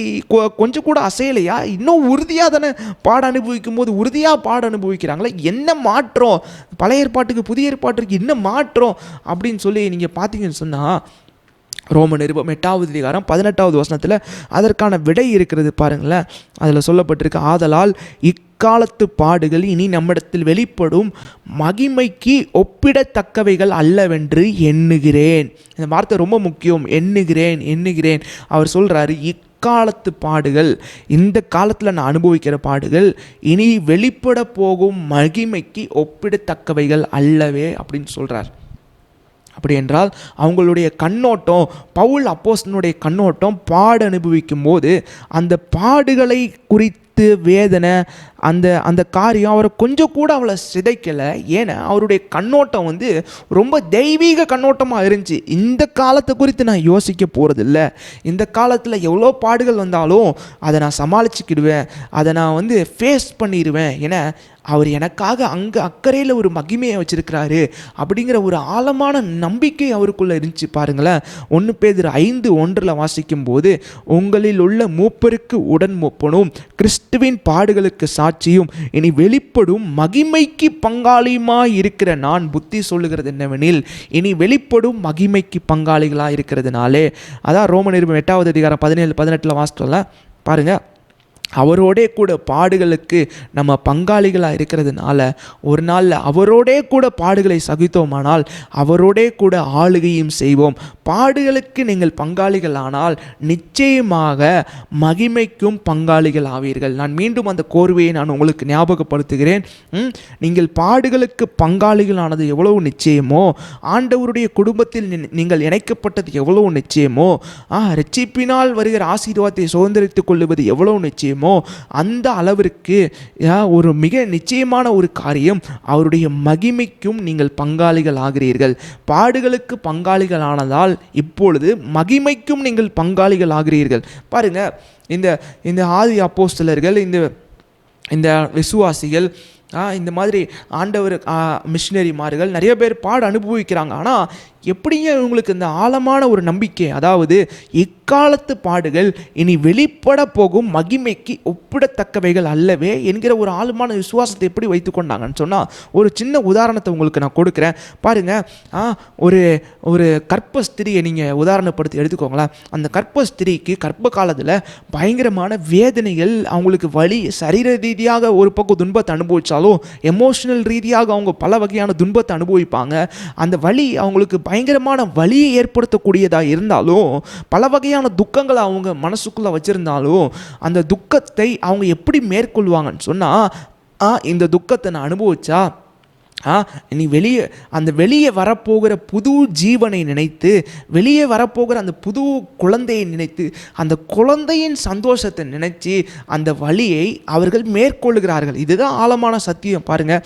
கொஞ்சம் கூட அசையலையா, இன்னும் உறுதியாக தானே பாடு அனுபவிக்கும் போது உறுதியாக பாடு அனுபவிக்கிறாங்களே, என்ன மாற்றம் பழைய ஏற்பாட்டுக்கு புதிய ஏற்பாட்டுக்கு என்ன மாற்றம் அப்படின்னு சொல்லி நீங்கள் பார்த்தீங்கன்னு சொன்னால் ரோமர் நிருபம் 8வது அதிகாரம் 18வது வசனத்தில் அதற்கான விடை இருக்கிறது பாருங்களேன். அதில் சொல்லப்பட்டிருக்கு, ஆதலால் இக்காலத்து பாடுகள் இனி நம்மிடத்தில் வெளிப்படும் மகிமைக்கு ஒப்பிடத்தக்கவைகள் அல்லவென்று எண்ணுகிறேன். இந்த வார்த்தை ரொம்ப முக்கியம். எண்ணுகிறேன். அவர் சொல்கிறாரு, காலத்து பாடுகள், இந்த காலத்தில் நான் அனுபவிக்கிற பாடுகள் இனி வெளிப்பட போகும் மகிமைக்கு ஒப்பிடத்தக்கவைகள் அல்லவே அப்படின்னு சொல்கிறார். அப்படி என்றால் அவங்களுடைய கண்ணோட்டம், பவுல் அப்போஸ்தலனுடைய கண்ணோட்டம் பாடு அனுபவிக்கும் போது அந்த பாடுகளை குறித்து வேதனை அந்த காரியம் அவரை கொஞ்சம் கூட அவளை சிதைக்கலை. ஏன்னா அவருடைய கண்ணோட்டம் ரொம்ப தெய்வீக கண்ணோட்டமாக இருந்துச்சு. இந்த காலத்தை குறித்து நான் யோசிக்க போகிறதில்ல, இந்த காலத்தில் எவ்வளோ பாடுகள் வந்தாலும் அதை நான் சமாளிச்சுக்கிடுவேன், அதை நான் ஃபேஸ் பண்ணிடுவேன். ஏன்னா அவர் எனக்காக அங்கே அக்கறையில் ஒரு மகிமையை வச்சுருக்கிறாரு அப்படிங்கிற ஒரு ஆழமான நம்பிக்கை அவருக்குள்ளே இருந்துச்சு. பாருங்களேன், 1 பேதுரு 5:1 வாசிக்கும் போது, உங்களில் உள்ள மூப்பருக்கு உடன் மூப்பனும் கிறிஸ்துவின் பாடுகளுக்கு சாட்சியும் இனி வெளிப்படும் மகிமைக்கு பங்காளியுமாய் இருக்கிற நான் புத்தி சொல்லுகிறது என்னவெனில், இனி வெளிப்படும் மகிமைக்கு பங்காளிகளாக இருக்கிறதுனாலே. அதான் ரோமர் நிருபம் 8வது அதிகாரம் 17-18 வாசித்தோம்ல பாருங்கள், அவரோடே கூட பாடுகளுக்கு நம்ம பங்காளிகளாக இருக்கிறதுனால ஒரு நாளில் அவரோடே கூட பாடுகளை சகித்தோமானால் அவரோடே கூட ஆளுகையும் செய்வோம். பாடுகளுக்கு நீங்கள் பங்காளிகள் ஆனால் நிச்சயமாக மகிமைக்கும் பங்காளிகள் ஆவீர்கள். நான் மீண்டும் அந்த கோர்வையை நான் உங்களுக்கு ஞாபகப்படுத்துகிறேன். நீங்கள் பாடுகளுக்கு பங்காளிகளானது எவ்வளவு நிச்சயமோ, ஆண்டவருடைய குடும்பத்தில் நீங்கள் இணைக்கப்பட்டது எவ்வளவு நிச்சயமோ, ரட்சிப்பினால் வருகிற ஆசீர்வாதத்தை சுதந்திரித்துக் கொள்ளுவது எவ்வளவு நிச்சயம், அந்த அளவிற்கு ஒரு மிக நிச்சயமான ஒரு காரியம், அவருடைய மகிமைக்கும் நீங்கள் பங்காளிகள் ஆகிறீர்கள். பாடுகளுக்கு பங்காளிகள் ஆனதால் இப்பொழுது மகிமைக்கும் நீங்கள் பங்காளிகள் ஆகிறீர்கள். பாருங்க, இந்த ஆதி அப்போஸ்தலர்கள், இந்த விசுவாசிகள், இந்த மாதிரி ஆண்டவர் மிஷினரிமார்கள் நிறைய பேர் பாடு அனுபவிக்கிறாங்க. ஆனால் எப்படிங்க இவங்களுக்கு இந்த ஆழமான ஒரு நம்பிக்கை, அதாவது இக்காலத்து பாடுகள் இனி வெளிப்பட போகும் மகிமைக்கு ஒப்பிடத்தக்கவைகள் அல்லவே என்கிற ஒரு ஆழமான விசுவாசத்தை எப்படி வைத்து கொண்டாங்கன்னு சொன்னால், ஒரு சின்ன உதாரணத்தை உங்களுக்கு நான் கொடுக்குறேன் பாருங்கள். ஒரு கர்ப்பஸ்திரியை நீங்கள் உதாரணப்படுத்தி எடுத்துக்கோங்களேன். அந்த கர்ப்பஸ்திரிக்கு கர்ப்ப காலத்தில் பயங்கரமான வேதனைகள், அவங்களுக்கு வலி, சரீர ரீதியாக ஒரு பக்கம் துன்பத்தை அனுபவிச்சாலும் எமோஷனல் ரீதியாக அவங்க பல வகையான துன்பத்தை அனுபவிப்பாங்க. அந்த வலி அவங்களுக்கு பயங்கரமான வலியை ஏற்படுத்தக்கூடியதாக இருந்தாலும், பல வகையான துக்கங்களை அவங்க மனசுக்குள்ளே வச்சுருந்தாலும், அந்த துக்கத்தை அவங்க எப்படி மேற்கொள்வாங்கன்னு சொன்னால், இந்த துக்கத்தை நான் அனுபவிச்சா நீ வெளியே வரப்போகிற புது ஜீவனை நினைத்து, வெளியே வரப்போகிற அந்த புது குழந்தையை நினைத்து, அந்த குழந்தையின் சந்தோஷத்தை நினைச்சு அந்த வலியை அவர்கள் மேற்கொள்ளுகிறார்கள். இதுதான் ஆழமான சத்தியம். பாருங்கள்,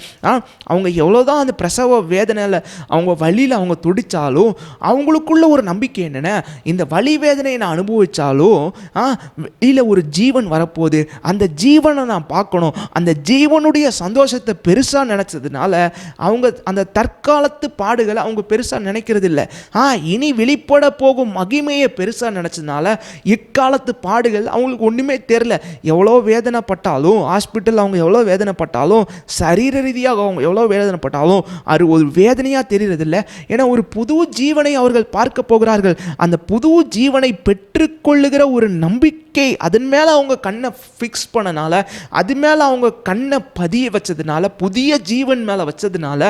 அவங்க எவ்வளோதான் அந்த பிரசவ வேதனையில் அவங்க வலியில் அவங்க துடித்தாலும் அவங்களுக்குள்ள ஒரு நம்பிக்கை என்னென்ன, இந்த வலி வேதனையை நான் அனுபவித்தாலும் வெளியில் ஒரு ஜீவன் வரப்போகுது, அந்த ஜீவனை நான் பார்க்கணும், அந்த ஜீவனுடைய சந்தோஷத்தை பெருசாக நினச்சதுனால அவங்க அந்த தற்காலத்து பாடுகளை அவங்க பெருசாக நினைக்கிறது இல்லை. இனி வெளிப்பட போகும் மகிமையை பெருசாக நினச்சதுனால இக்காலத்து பாடுகள் அவங்களுக்கு ஒன்றுமே தெரில. எவ்வளோ வேதனைப்பட்டாலும், ஹாஸ்பிட்டல் அவங்க எவ்வளோ வேதனைப்பட்டாலும், சரீர ரீதியாக அவங்க எவ்வளோ வேதனைப்பட்டாலும் அது ஒரு வேதனையாக தெரிகிறதில்ல. ஏன்னா ஒரு புது ஜீவனை அவர்கள் பார்க்க போகிறார்கள். அந்த புது ஜீவனை பெற்றுக்கொள்ளுகிற ஒரு நம்பிக்கை அதன் மேலே அவங்க கண்ணை ஃபிக்ஸ் பண்ணனால, அது மேலே அவங்க கண்ணை பதிய வச்சதுனால, புதிய ஜீவன் மேலே வச்சதுனால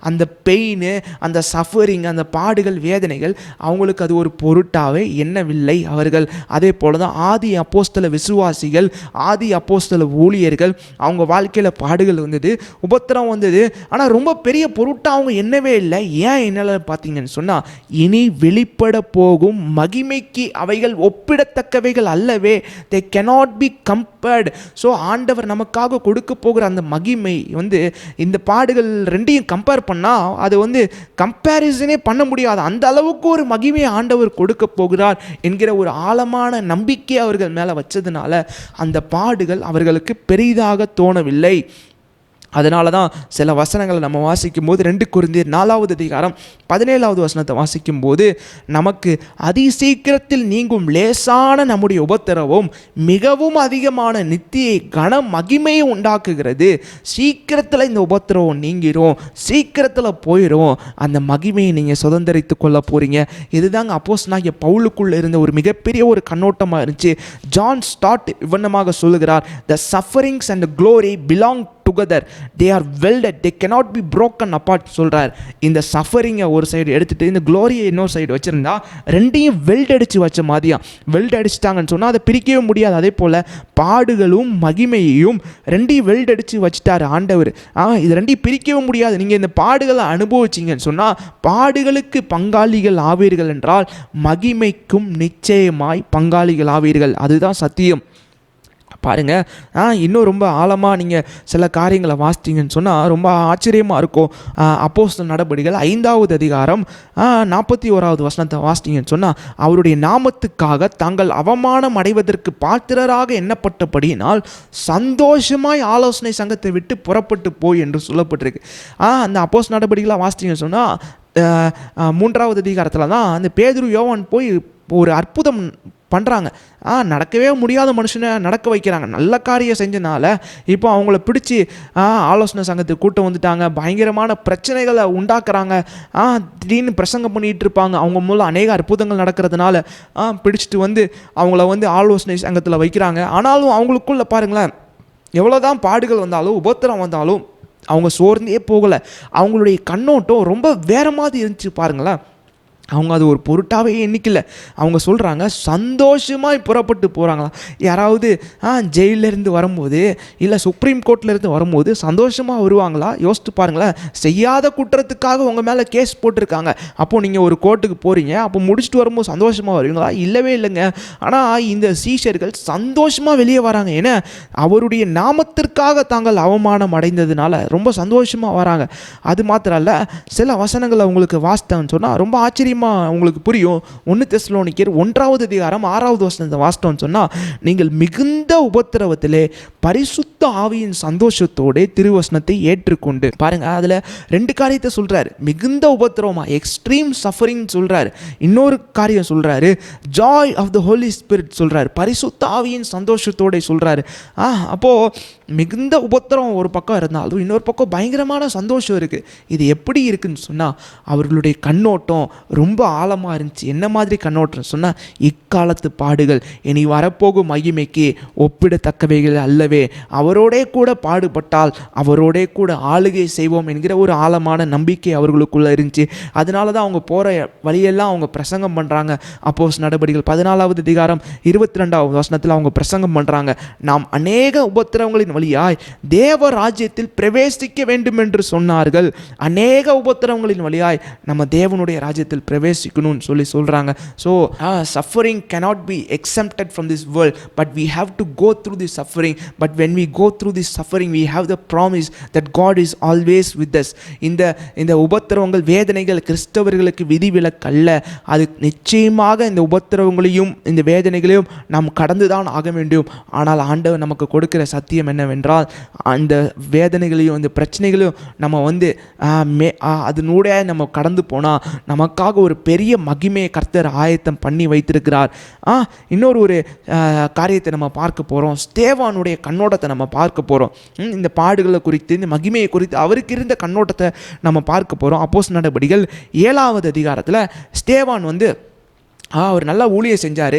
அந்த பெயின், அந்த சஃபரிங், அந்த பாடுகள், வேதனைகள் அவங்களுக்கு அது ஒரு பொருட்டாகவே எண்ணவில்லை அவர்கள். அதே போல தான் ஆதி அப்போஸ்தல விசுவாசிகள், ஆதி அப்போஸ்தல ஊழியர்கள், அவங்க வாழ்க்கையில் பாடுகள் வந்தது, உபத்திரம் வந்தது, ஆனால் ரொம்ப பெரிய பொருட்டாக அவங்க எண்ணவே இல்லை. ஏன் என்னால் பார்த்தீங்கன்னு சொன்னால், இனி வெளிப்பட போகும் மகிமைக்கு அவைகள் ஒப்பிடத்தக்கவைகள் அல்லவே. they cannot be compared. So ஆண்டவர் நமக்காக கொடுக்க போகிற அந்த மகிமை இந்த பாடுகள் ரெண்டையும் கம்பேர் பண்ணால் அது கம்பேரிசனே பண்ண முடியாது. அந்த அளவுக்கு ஒரு மகிமையை ஆண்டவர் கொடுக்க போகிறார் என்கிற ஒரு ஆழமான நம்பிக்கை அவர்கள் மேலே வச்சதுனால அந்த பாடுகள் அவர்களுக்கு பெரிதாக தோணவில்லை. அதனால தான் சில வசனங்களை நம்ம வாசிக்கும்போது 2 கொரிந்தியர் 4வது அதிகாரம் 17வது வசனத்தை வாசிக்கும்போது, நமக்கு அதிசீக்கிரத்தில் நீங்கும் லேசான நம்முடைய உபத்திரவம் மிகவும் அதிகமான நித்திய கன மகிமையை உண்டாக்குகிறது. சீக்கிரத்தில் இந்த உபத்திரவம் நீங்கிரும், சீக்கிரத்தில் போயிடும், அந்த மகிமையை நீங்கள் சுதந்திரித்து கொள்ள போகிறீங்க. இதுதாங்க அப்போஸ்தலனாகிய பவுலுக்குள்ளே இருந்த ஒரு மிகப்பெரிய ஒரு கண்ணோட்டமாக இருந்துச்சு. ஜான் ஸ்டார்ட் இவ்வண்ணமாக சொல்லுகிறார், the sufferings and the glory belong together, they are welded, they cannot be broken apart சொல்றார். இந்த சஃபரிங்கை ஒரு சைடு எடுத்துட்டு இந்த க்ளோரியை இன்னொரு சைடு வச்சிருந்தா ரெண்டையும் வெல்ட் அடித்து வச்ச மாதிரியா. வெல்ட் அடிச்சிட்டாங்கன்னு சொன்னால் அதை பிரிக்கவே முடியாது. அதே போல் பாடுகளும் மகிமையையும் ரெண்டையும் வெல்ட் அடித்து வச்சுட்டார் ஆண்டவர். இது ரெண்டையும் பிரிக்கவே முடியாது. நீங்கள் இந்த பாடுகளை அனுபவிச்சிங்கன்னு சொன்னால் பாடுகளுக்கு பங்காளிகள் ஆவீர்கள் என்றால் மகிமைக்கும் நிச்சயமாய் பங்காளிகள் ஆவீர்கள். அதுதான் சத்தியம். பாருங்கள், இன்னும் ரொம்ப ஆழமாக நீங்கள் சில காரியங்களை வாசித்தீங்கன்னு சொன்னால் ரொம்ப ஆச்சரியமாக இருக்கும். அப்போஸ்தலர் நடபடிகள் 5வது அதிகாரம் 41வது வசனத்தை வாசித்தீங்கன்னு சொன்னால், அவருடைய நாமத்துக்காக தாங்கள் அவமானம் அடைவதற்கு பாத்திரராக எண்ணப்பட்டபடியினால் சந்தோஷமாய் ஆலோசனை சங்கத்தை விட்டு புறப்பட்டு போய் என்று சொல்லப்பட்டிருக்கு. அந்த அப்போஸ்தலர் நடபடிகளாக வாசித்தீங்கன்னு சொன்னால் 3வது அதிகாரத்தில் தான் அந்த பேதுரு யோவான் போய் ஒரு அற்புதம் பண்ணுறாங்க. நடக்கவே முடியாத மனுஷனை நடக்க வைக்கிறாங்க. நல்ல காரியம் செஞ்சனால இப்போ அவங்கள பிடிச்சி ஆலோசனை சங்கத்துக்கு கூட்டம் வந்துட்டாங்க. பயங்கரமான பிரச்சனைகளை உண்டாக்குறாங்க. திடீர்னு பிரசங்கம் பண்ணிகிட்டு இருப்பாங்க. அவங்க மூலம் அநேக அற்புதங்கள் நடக்கிறதுனால பிடிச்சிட்டு அவங்கள ஆலோசனை சங்கத்தில் வைக்கிறாங்க. ஆனாலும் அவங்களுக்குள்ள பாருங்களேன், எவ்வளோதான் பாடுகள் வந்தாலும் உபத்திரம் வந்தாலும் அவங்க சோர்ந்தே போகலை. அவங்களுடைய கண்ணோட்டம் ரொம்ப வேறு மாதிரி இருந்துச்சு பாருங்களேன். அவங்க அது ஒரு பொருட்டாகவே எண்ணிக்கல. அவங்க சொல்கிறாங்க சந்தோஷமாக புறப்பட்டு போகிறாங்களா. யாராவது ஜெயிலிருந்து வரும்போது இல்லை சுப்ரீம் கோர்ட்லேருந்து வரும்போது சந்தோஷமாக வருவாங்களா? யோசித்து பாருங்களேன். செய்யாத குற்றத்துக்காக உங்கள் மேலே கேஸ் போட்டிருக்காங்க. அப்போது நீங்கள் ஒரு கோர்ட்டுக்கு போகிறீங்க, அப்போ முடிச்சுட்டு வரும்போது சந்தோஷமாக வருவீங்களா? இல்லவே இல்லைங்க. ஆனால் இந்த சீஷர்கள் சந்தோஷமாக வெளியே வராங்க. ஏன்னா அவருடைய நாமத்திற்காக தாங்கள் அவமானம் அடைந்ததுனால ரொம்ப சந்தோஷமாக வராங்க. அது மாத்திரம் இல்லை, சில வசனங்களை அவங்களுக்கு வாசித்தேன்னு சொன்னால் ரொம்ப ஆச்சரியம் உங்களுக்கு புரியும். 1 தெசலோனிக்கேயர் 1வது அதிகாரம் 6வது வசனத்தை வாசித்தோம்னு சொன்னால், நீங்கள் மிகுந்த உபத்திரவத்திலே பரிசுத்த ஆவியின் சந்தோஷத்தோட திருவசனத்தை ஏற்றுக்கொண்டு பாருங்க. அதில் 2 காரியத்தை சொல்றாரு. மிகுந்த உபத்திரவமா, எக்ஸ்ட்ரீம் சஃபரிங் சொல்றாரு. இன்னொரு காரியம் சொல்றாரு, joy of the holy spirit சொல்றாரு. பரிசுத்த ஆவியின் சந்தோஷத்தோட சொல்றாரு. அப்போ மிகுந்த உபத்திரம் ஒரு பக்கம் இருந்தாலும் இன்னொரு பக்கம் பயங்கரமான சந்தோஷம் இருக்குது. இது எப்படி இருக்குன்னு சொன்னால், அவர்களுடைய கண்ணோட்டம் ரொம்ப ஆழமாக இருந்துச்சு. என்ன மாதிரி கண்ணோட்டம் சொன்னால், இக்காலத்து பாடுகள் இனி வரப்போகும் மகிமைக்கு ஒப்பிடத்தக்கவைகள் அல்லவே. அவரோடே கூட பாடுபட்டால் அவரோடே கூட ஆளுகை செய்வோம் என்கிற ஒரு ஆழமான நம்பிக்கை அவர்களுக்குள்ளே இருந்துச்சு. அதனால தான் அவங்க போகிற வழியெல்லாம் அவங்க பிரசங்கம் பண்ணுறாங்க. அப்போஸ்தலர் நடபடிகள் 14வது அதிகாரம் 22வது வசனத்தில் அவங்க பிரசங்கம் பண்ணுறாங்க. நாம் அநேக உபத்திரவங்களின் வழியாய் தேவ ராஜ்யத்தில் பிரவேசிக்க வேண்டும் என்று சொன்னார்கள். அநேக உபத்திரவங்களின் வழியாய் நம்ம தேவனுடைய ராஜ்யத்தில் பிரவேசிக்கணும்னு சொல்கிறாங்க. So suffering cannot be exempted from this world, but we have to go through this suffering. But when we go through this suffering, we have the promise that God is always with us. இந்த உபத்திரவங்கள், வேதனைகள் கிறிஸ்தவர்களுக்கு விதிவிலக்கல்ல. அது நிச்சயமாக இந்த உபத்திரவங்களையும் இந்த வேதனைகளையும் நாம் கடந்துதான் ஆக வேண்டும். ஆனால் ஆண்டவர் நமக்கு கொடுக்கிற சத்தியம் என்னவென்றால், என்னவென்றால், அந்த வேதனைகளையும் அந்த பிரச்சனைகளையும் நம்ம வந்து அதனூட நம்ம கடந்து போனால் நமக்காக ஒரு பெரிய மகிமையை கர்த்தர் ஆயத்தம் பண்ணி வைத்திருக்கிறார். இன்னொரு காரியத்தை நம்ம பார்க்க போகிறோம். ஸ்தேவானுடைய கண்ணோட்டத்தை நம்ம பார்க்க போகிறோம். இந்த பாடுகளை குறித்து, இந்த மகிமையை குறித்து அவருக்கு இருந்த கண்ணோட்டத்தை நம்ம பார்க்க போகிறோம். அப்போஸ்தலர் நடபடிகள் 7வது அதிகாரத்தில் ஸ்தேவான் வந்து அவர் நல்லா ஊழியம் செஞ்சார்.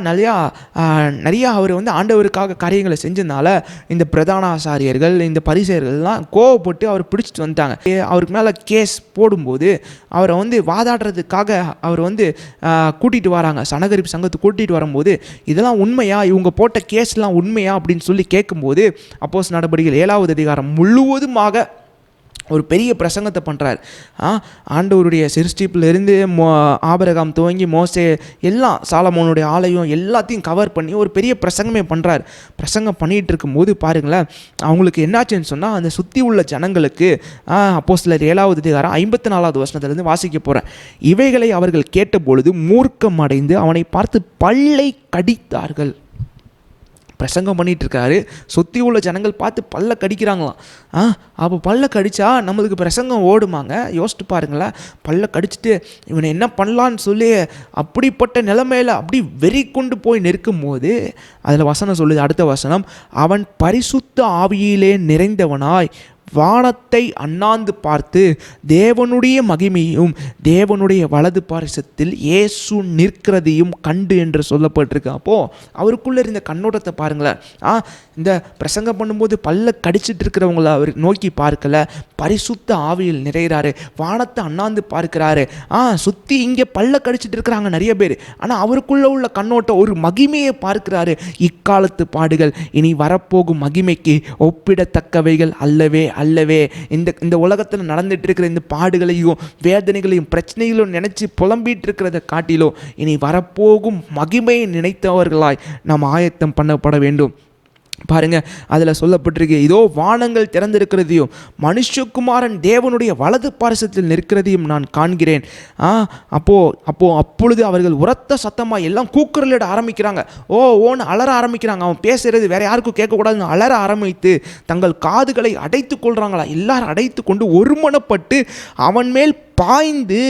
நிறையா அவர் வந்து ஆண்டவருக்காக காரியங்களை செஞ்சதுனால இந்த பிரதான ஆசாரியர்கள், இந்த பரிசேயர்கள்லாம் கோவப்பட்டு அவர் பிடிச்சிட்டு வந்துட்டாங்க. அவருக்கு மேலே கேஸ் போடும்போது அவரை வந்து வாதாடுறதுக்காக அவர் வந்து கூட்டிகிட்டு வராங்க. சனகரிப்பு சங்கத்தை கூட்டிகிட்டு வரும்போது, இதெல்லாம் உண்மையா, இவங்க போட்ட கேஸ்லாம் உண்மையா அப்படின்னு சொல்லி கேட்கும்போது அப்போஸ்தலர் நடபடிகள் 7வது அதிகாரம் முழுவதுமாக ஒரு பெரிய பிரசங்கத்தை பண்ணுறார். ஆண்டவருடைய சிருஷ்டிப்பிலிருந்து ஆபிரகாம் துவங்கி மோசே எல்லாம், சாலமோனுடைய ஆலயம் எல்லாத்தையும் கவர் பண்ணி ஒரு பெரிய பிரசங்கமே பண்ணுறார். பிரசங்கம் பண்ணிகிட்டு இருக்கும்போது பாருங்களேன், அவங்களுக்கு என்னாச்சுன்னு சொன்னால், அந்த சுற்றி உள்ள ஜனங்களுக்கு அப்போஸ்தலர் 7வது அதிகாரம் 54வது வசனத்திலிருந்து வாசிக்க போகிறேன். இவைகளை அவர்கள் கேட்டபொழுது மூர்க்கம் அடைந்து அவனை பார்த்து பல்லை கடித்தார்கள். பிரசங்கம் பண்ணிகிட்டு இருக்காரு, சுற்றி உள்ள ஜனங்கள் பார்த்து பல்ல கடிக்கிறாங்களாம். அப்போ பல்ல கடித்தா நம்மளுக்கு பிரசங்கம் ஓடுமாங்க? யோசிச்சு பாருங்களேன். பல்ல கடிச்சிட்டு இவனை என்ன பண்ணலான்னு சொல்லி அப்படிப்பட்ட நிலைமையில் அப்படி வெறி கொண்டு போய் நிற்கும் போது அதில் வசனம் சொல்லுது, அடுத்த வசனம், அவன் பரிசுத்த ஆவியிலே நிறைந்தவனாய் வானத்தை அண்ணாந்து பார்த்து தேவனுடைய மகிமையும் தேவனுடைய வலது பாரிசத்தில் இயேசு நிற்கிறதையும் கண்டு என்று சொல்லப்பட்டிருக்கு. அப்போது அவருக்குள்ளே இருந்த கண்ணோட்டத்தை பாருங்களேன். இந்த பிரசங்கம் பண்ணும்போது பல்ல கடிச்சிட்டு இருக்கிறவங்கள அவர் நோக்கி பார்க்கல, பரிசுத்த ஆவியில் நிறைகிறாரு, வானத்தை அண்ணாந்து பார்க்கிறாரு. சுற்றி இங்கே பல்ல கடிச்சிட்டு இருக்கிறாங்க நிறைய பேர், ஆனால் அவருக்குள்ளே உள்ள கண்ணோட்டம் ஒரு மகிமையை பார்க்கிறாரு. இக்காலத்து பாடுகள் இனி வரப்போகும் மகிமைக்கு ஒப்பிடத்தக்கவைகள் அல்லவே அல்லவே. இந்த உலகத்தில் நடந்துட்டு இருக்கிற இந்த பாடுகளையும் வேதனைகளையும் பிரச்சனைகளும் நினைச்சு புலம்பிட்டு இருக்கிறத காட்டிலும் இனி வரப்போகும் மகிமையை நினைத்தவர்களாய் நாம் ஆயத்தம் பண்ணப்பட வேண்டும். பாருங்க, அதில் சொல்லப்பட்டிருக்கு, இதோ வானங்கள் திறந்திருக்கிறதையும் மனுஷகுமாரன் தேவனுடைய வலது பாரிசத்தில் நிற்கிறதையும் நான் காண்கிறேன். அப்பொழுது அவர்கள் உரத்த சத்தமாக எல்லாம் கூக்குரலிட ஆரம்பிக்கிறாங்க. ஓன்னு அலற ஆரம்பிக்கிறாங்க. அவன் பேசுறது வேற யாருக்கும் கேட்கக்கூடாதுன்னு அலற ஆரம்பித்து தங்கள் காதுகளை அடைத்து கொள்றாங்களா. எல்லாரும் அடைத்து கொண்டு ஒருமனப்பட்டு அவன் மேல் பாய்ந்து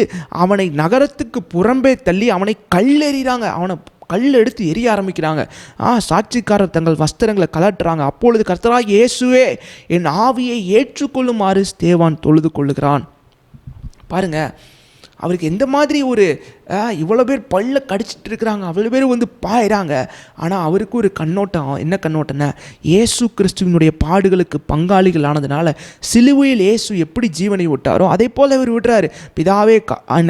அவனை நகரத்துக்கு புறம்பே தள்ளி அவனை கல்லெறிகிறாங்க. அவனை கல் எடுத்து எரிய ஆரம்பிக்கிறாங்க. சாட்சிக்காரர் தங்கள் வஸ்திரங்களை கலட்டுறாங்க. அப்பொழுது கர்த்தராகிய இயேசுவே என் ஆவியை ஏற்றுக்கொள்ளுமாறு ஸ்தேவான் தொழுது கொள்ளுகிறான். பாருங்க, அவருக்கு எந்த மாதிரி இவ்வளோ பேர் பல்ல கடிச்சிட்டு இருக்கிறாங்க, அவ்வளோ பேர் வந்து பாயிறாங்க. ஆனால் அவருக்கு ஒரு கண்ணோட்டம். என்ன கண்ணோட்டம்னா, இயேசு கிறிஸ்துவினுடைய பாடுகளுக்கு பங்காளிகள் ஆனதுனால சிலுவையில் இயேசு எப்படி ஜீவனை விட்டாரோ அதே போல் இவர் விடுறாரு. பிதாவே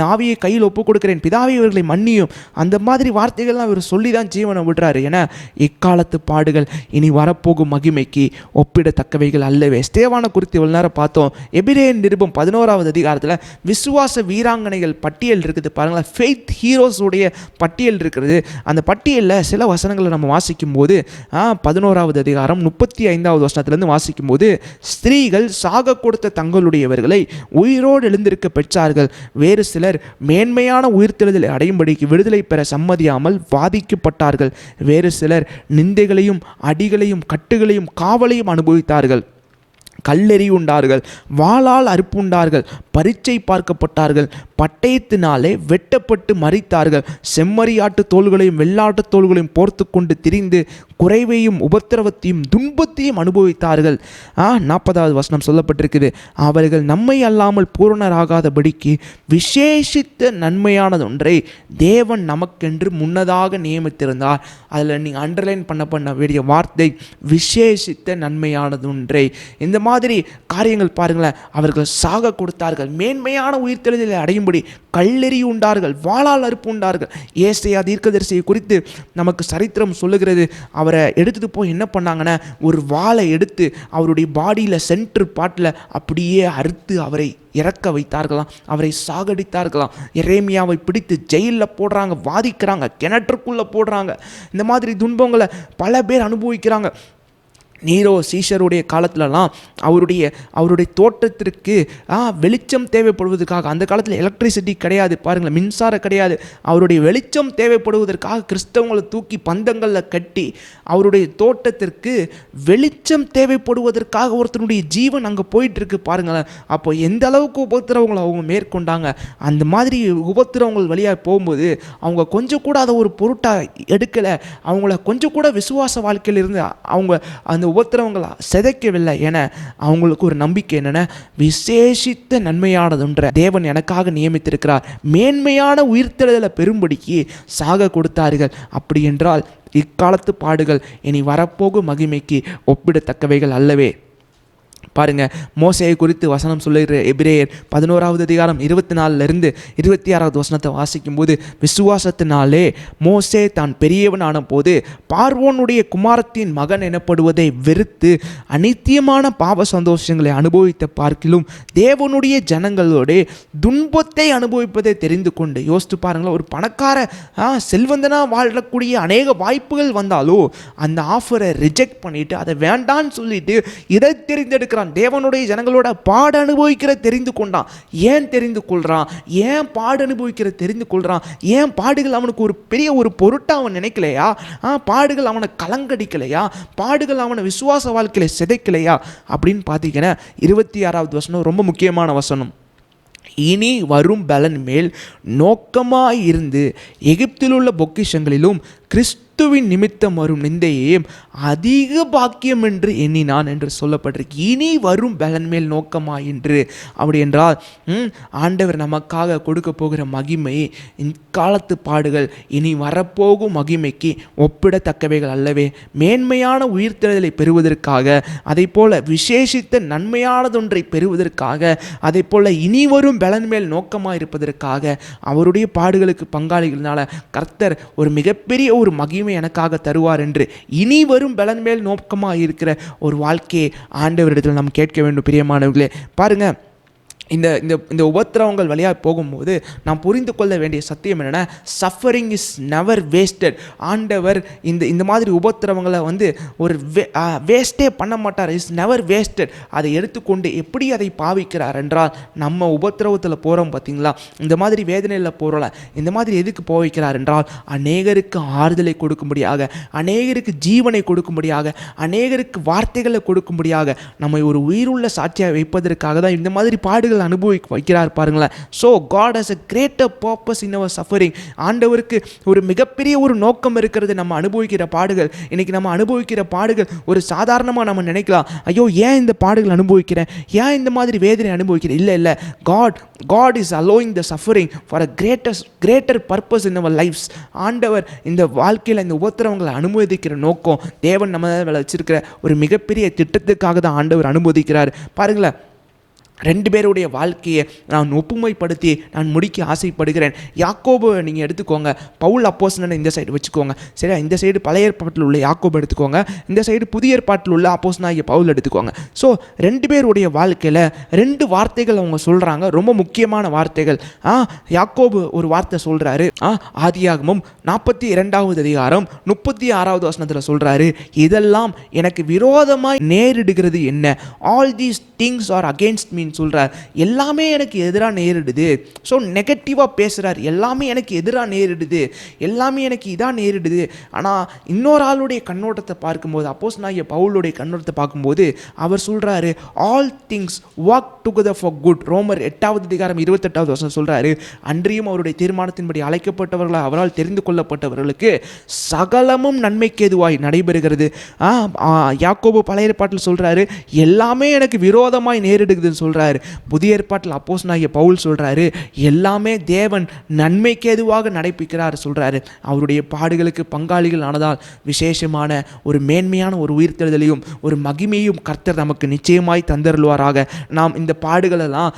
ஆவியை கையில் ஒப்பு கொடுக்கிறேன், பிதாவே இவர்களை மன்னியும், அந்த மாதிரி வார்த்தைகள்லாம் இவர் சொல்லி தான் ஜீவனை விடுறாரு. ஏன்னா இக்காலத்து பாடுகள் இனி வரப்போகும் மகிமைக்கு ஒப்பிடத்தக்கவைகள் அல்லவே. ஸ்தேவானை குறித்து இவ்வளோ நேரம் பார்த்தோம். எபிரேயர் நிருபம் 11வது அதிகாரத்தில் விசுவாச வீராங்கனைகள் பட்டியல் இருக்குது பாருங்களேன். ஃபெய்த் ஹீரோஸுடைய பட்டியல் இருக்கிறது. அந்த பட்டியலில் சில வசனங்களை நம்ம வாசிக்கும் போது 11வது அதிகாரம் 35வது வசனத்திலேருந்து வாசிக்கும் போது, ஸ்திரீகள் சாக கொடுத்த தங்களுடையவர்களை உயிரோடு எழுந்திருக்க பெற்றார்கள். வேறு சிலர் மேன்மையான உயிர்த்தெழுதலை அடையும்படிக்கு விடுதலை பெற சம்மதியாமல் வாதிக்கப்பட்டார்கள். வேறு சிலர் நிந்தைகளையும் அடிகளையும் கட்டுகளையும் காவலையும் அனுபவித்தார்கள். கல்லெறி உண்டார்கள், வாளால் அறுப்புண்டார்கள், பரீட்சை பார்க்கப்பட்டார்கள், பட்டயத்தினாலே வெட்டப்பட்டு மரித்தார்கள். செம்மறியாட்டு தோள்களையும் வெள்ளாட்டு தோள்களையும் போர்த்து கொண்டு திரிந்து குறைவையும் உபத்திரவத்தையும் துன்பத்தையும் அனுபவித்தார்கள். 40வது வசனம் சொல்லப்பட்டிருக்குது, அவர்கள் நம்மை அல்லாமல் பூரணராகாதபடிக்கு விசேஷித்த நன்மையானதொன்றை தேவன் நமக்கென்று முன்னதாக நியமித்திருந்தார். அதில் நீங்கள் அண்டர்லைன் பண்ண வேண்டிய வார்த்தை விசேஷித்த நன்மையானதொன்றை. இந்த மாதிரி காரியங்கள் பாருங்களேன். அவர்கள் சாக கொடுத்தார்கள், மேன்மையான உயிர்த்தெழுதலை அடையும்படி கல்லெறி உண்டார்கள், வாளால் அறுப்பு உண்டார்கள். ஏசாயா தீர்க்கதரிசியை குறித்து நமக்கு சரித்திரம் சொல்லுகிறது. அவரை எடுத்துட்டு போய் என்ன பண்ணாங்கன்னா, ஒரு வாளை எடுத்து அவருடைய பாடியில் சென்டர் பாட்டில் அப்படியே அறுத்து அவரை இறக்க வைத்தார்களாம், அவரை சாகடித்தார்களாம். எரேமியாவை பிடித்து ஜெயிலில் போடுறாங்க, வாதிக்கிறாங்க, கிணற்றுக்குள்ளே போடுறாங்க. இந்த மாதிரி துன்பங்களை பல பேர் அனுபவிக்கிறாங்க. நீரோ சீஷருடைய காலத்துலலாம் அவருடைய தோட்டத்திற்கு வெளிச்சம் தேவைப்படுவதற்காக, அந்த காலத்தில் எலக்ட்ரிசிட்டி கிடையாது பாருங்களேன், மின்சாரம் கிடையாது, அவருடைய வெளிச்சம் தேவைப்படுவதற்காக கிறிஸ்தவங்களை தூக்கி பந்தங்களில் கட்டி அவருடைய தோட்டத்திற்கு வெளிச்சம் தேவைப்படுவதற்காக ஒருத்தனுடைய ஜீவன் அங்கே போயிட்டுருக்கு பாருங்களேன். அப்போ எந்த அளவுக்கு உபத்திரவங்களை அவங்க மேற்கொண்டாங்க. அந்த மாதிரி உபத்திரவங்கள் வழியாக போகும்போது அவங்க கொஞ்சம் கூட அதை ஒரு பொருட்டாக எடுக்கலை, அவங்கள கொஞ்சம் கூட விசுவாச வாழ்க்கையில் இருந்து அவங்க அந்த உபத்திரவங்களை சிதைக்கவில்லை. என அவங்களுக்கு ஒரு நம்பிக்கை என்னென்ன, விசேஷித்த நன்மையானதொன்ற தேவன் எனக்காக நியமித்திருக்கிறார், மேன்மையான உயிர்த்தெழுதலை பெரும்படிக்கு சாக கொடுத்தார்கள். அப்படி என்றால் இக்காலத்து பாடுகள் இனி வரப்போகும் மகிமைக்கு ஒப்பிடத்தக்கவைகள் அல்லவே. பாருங்க, மோசேயை குறித்து வசனம் சொல்லுகிற எபிரேயர் 11வது அதிகாரம் 24 26 வசனத்தை வாசிக்கும் போது, விசுவாசத்தினாலே மோசே தான் பெரியவனான போது பார்வோனுடைய குமாரத்தின் மகன் எனப்படுவதை வெறுத்து அநித்தியமான பாவ சந்தோஷங்களை அனுபவித்த பார்க்கிலும் தேவனுடைய ஜனங்களோட துன்பத்தை அனுபவிப்பதை தெரிந்து கொண்டு, யோசித்து பாருங்களேன், ஒரு பணக்கார செல்வந்தனா வாழக்கூடிய அநேக வாய்ப்புகள் வந்தாலும் அந்த ஆஃபரை ரிஜெக்ட் பண்ணிட்டு அதை வேண்டான்னு சொல்லிட்டு இதை தெரிந்தெடுக்கிறான். தேவனுடைய ஜனங்களோட பாடு அனுபவிக்கிற தெரிந்து கொண்டான். ஏன் தெரிந்து கொள்றான்? ஏன் பாடு அனுபவிக்கிற தெரிந்து கொள்றான்? ஏன் பாடுகள் அவனுக்கு ஒரு பெரிய ஒரு பொருட்டா அவன் நினைக்கலையா? பாடுகள் அவனை கலங்கடிக்கலையா? பாடுகள் அவனை விசுவாச வாழ்க்கையில சிதைக்கலையா அப்படின்னு பார்த்தீங்கன்னா 26வது வசனம் ரொம்ப முக்கியமான வசனம். இனி வரும் பலன் மேல் நோக்கமாயிருந்து எகிப்தில் உள்ள பொக்கிஷங்களிலும் கிறிஸ்துவின் நிமித்தம் வரும் நிந்தையையும் அதிக பாக்கியம் என்று எண்ணினான் என்று சொல்லப்பட்டிருக்கு. இனி வரும் பலன் மேல் நோக்கமாயின்று. அப்படி என்றால் ஆண்டவர் நமக்காக கொடுக்க போகிற மகிமை இக்காலத்து பாடுகள் இனி வரப்போகும் மகிமைக்கு ஒப்பிடத்தக்கவைகள் அல்லவே. மேன்மையான உயிர்த்தெழுதலை பெறுவதற்காக, அதை போல விசேஷித்த நன்மையானதொன்றை பெறுவதற்காக, அதை போல இனி வரும் பலன் மேல் நோக்கமாக இருப்பதற்காக அவருடைய பாடுகளுக்கு பங்காளிகளான கர்த்தர் ஒரு மிகப்பெரிய ஒரு மகிமை எனக்காக தருவார் என்று இனி வரும் பலன் மேல் நோக்கமாக இருக்கிற ஒரு வாழ்க்கையை ஆண்டவரிடத்தில் நாம் கேட்க வேண்டும். பிரியமானவர்களே, பாருங்க, இந்த இந்த இந்த உபத்திரவங்கள் வழியாக போகும்போது நாம் புரிந்து கொள்ள வேண்டிய சத்தியம் என்னென்னா, சஃபரிங் இஸ் நெவர் வேஸ்டட். ஆண்டவர் இந்த மாதிரி உபத்திரவங்களை ஒரு வேஸ்ட்டே பண்ண மாட்டார். Is never wasted. அதை எடுத்துக்கொண்டு எப்படி அதை பாவிக்கிறார் என்றால், நம்ம உபத்திரவத்தில் போகிறோம் பார்த்தீங்களா, இந்த மாதிரி வேதனையில் போகிறோம்ல, இந்த மாதிரி எதுக்கு போவிக்கிறார் என்றால் அநேகருக்கு ஆறுதலை கொடுக்கும்படியாக, அநேகருக்கு ஜீவனை கொடுக்கும்படியாக, அநேகருக்கு வார்த்தைகளை கொடுக்கும்படியாக, நம்மை ஒரு உயிருள்ள சாட்சியாக வைப்பதற்காக தான் இந்த மாதிரி பாடுகள் அனுபவிக்க வைக்கிறார் பாருங்களேன். So God has a greater purpose in our suffering. ஆண்டவருக்கு ஒரு மிகப்பெரிய ஒரு நோக்கம் இருக்கிறது நம்ம அனுபவிக்கிற பாடுகள். இன்னைக்கு நம்ம அனுபவிக்கிற பாடுகள் ஒரு சாதாரணமாக நம்ம நினைக்கலாம், ஐயோ ஏன் இந்த பாடுகள் அனுபவிக்கிறேன், ஏன் இந்த மாதிரி வேதனை அனுபவிக்கிறேன். இல்லை, God is allowing the suffering for a greater purpose in our lives. ஆண்டவர் இந்த வாழ்க்கையில் இந்த உபத்திரவங்களை அனுமதிக்கிற நோக்கம், தேவன் நம்ம வச்சிருக்கிற ஒரு மிகப்பெரிய திட்டத்துக்காக தான் ஆண்டவர் அனுமதிக்கிறார் பாருங்களேன். 2 பேருடைய வாழ்க்கையை நான் ஒப்புமைப்படுத்தி நான் முடிக்க ஆசைப்படுகிறேன். யாக்கோபு நீங்கள் எடுத்துக்கோங்க, பவுல் அப்போஸ்தலனை இந்த சைடு வச்சுக்கோங்க, சரியா? இந்த சைடு பழைய ஏற்பாட்டில் உள்ள யாக்கோபு எடுத்துக்கோங்க, இந்த சைடு புதிய ஏற்பாட்டில் உள்ள அப்போஸ்தலனாகிய பவுல் எடுத்துக்கோங்க. ஸோ 2 பேருடைய வாழ்க்கையில் 2 வார்த்தைகள் அவங்க சொல்கிறாங்க, ரொம்ப முக்கியமான வார்த்தைகள். யாக்கோபு ஒரு வார்த்தை சொல்கிறாரு, ஆதியாகமம் 42வது அதிகாரம் 36வது வசனத்தில் சொல்கிறாரு, இதெல்லாம் எனக்கு விரோதமாய் நேரிடுகிறது என்ன, all these things are against me சொல்றார். எல்லாமே எனக்கு எதிராக நேரிடுது. ஸோ நெகட்டிவாக பேசுகிறார், எல்லாமே எனக்கு எதிராக நேரிடுது, எல்லாமே எனக்கு இதாக நேரிடுது. ஆனால் இன்னொரு ஆளுடைய கண்ணோட்டத்தை பார்க்கும்போது, அப்போஸ்தலனாகிய பவுலுடைய கண்ணோட்டத்தை பார்க்கும்போது அவர் சொல்கிறாரு, all things work together for good. ரோமர் 8வது அதிகாரம் 28வது வசனம் சொல்கிறாரு, அன்றியும் அவருடைய தீர்மானத்தின்படி அழைக்கப்பட்டவர்களால் அவரால் தெரிந்து கொள்ளப்பட்டவர்களுக்கு சகலமும் நன்மைக்கு எதுவாய் நடைபெறுகிறது. யாக்கோபு பழைய ஏற்பாட்டில் சொல்கிறாரு, எல்லாமே எனக்கு விரோதமாய் நேரிடுதுன்னு சொல்கிறார். புதிய ஏற்பாட்டில் அப்போஸ்தலனாகிய பவுல் சொல்றாரு, எல்லாமே தேவன் நன்மைக்கு எதுவாக நடப்பிக்கிறார் சொல்றாரு. அவருடைய பாடுகளுக்கு பங்காளிகள் ஆனதால் விசேஷமான ஒரு மேன்மையான ஒரு உயிர்த்தெழுதலையும் ஒரு மகிமையும் கர்த்தர் நமக்கு நிச்சயமாய் தந்தருள்வாராக. நாம் இந்த பாடுகளெல்லாம்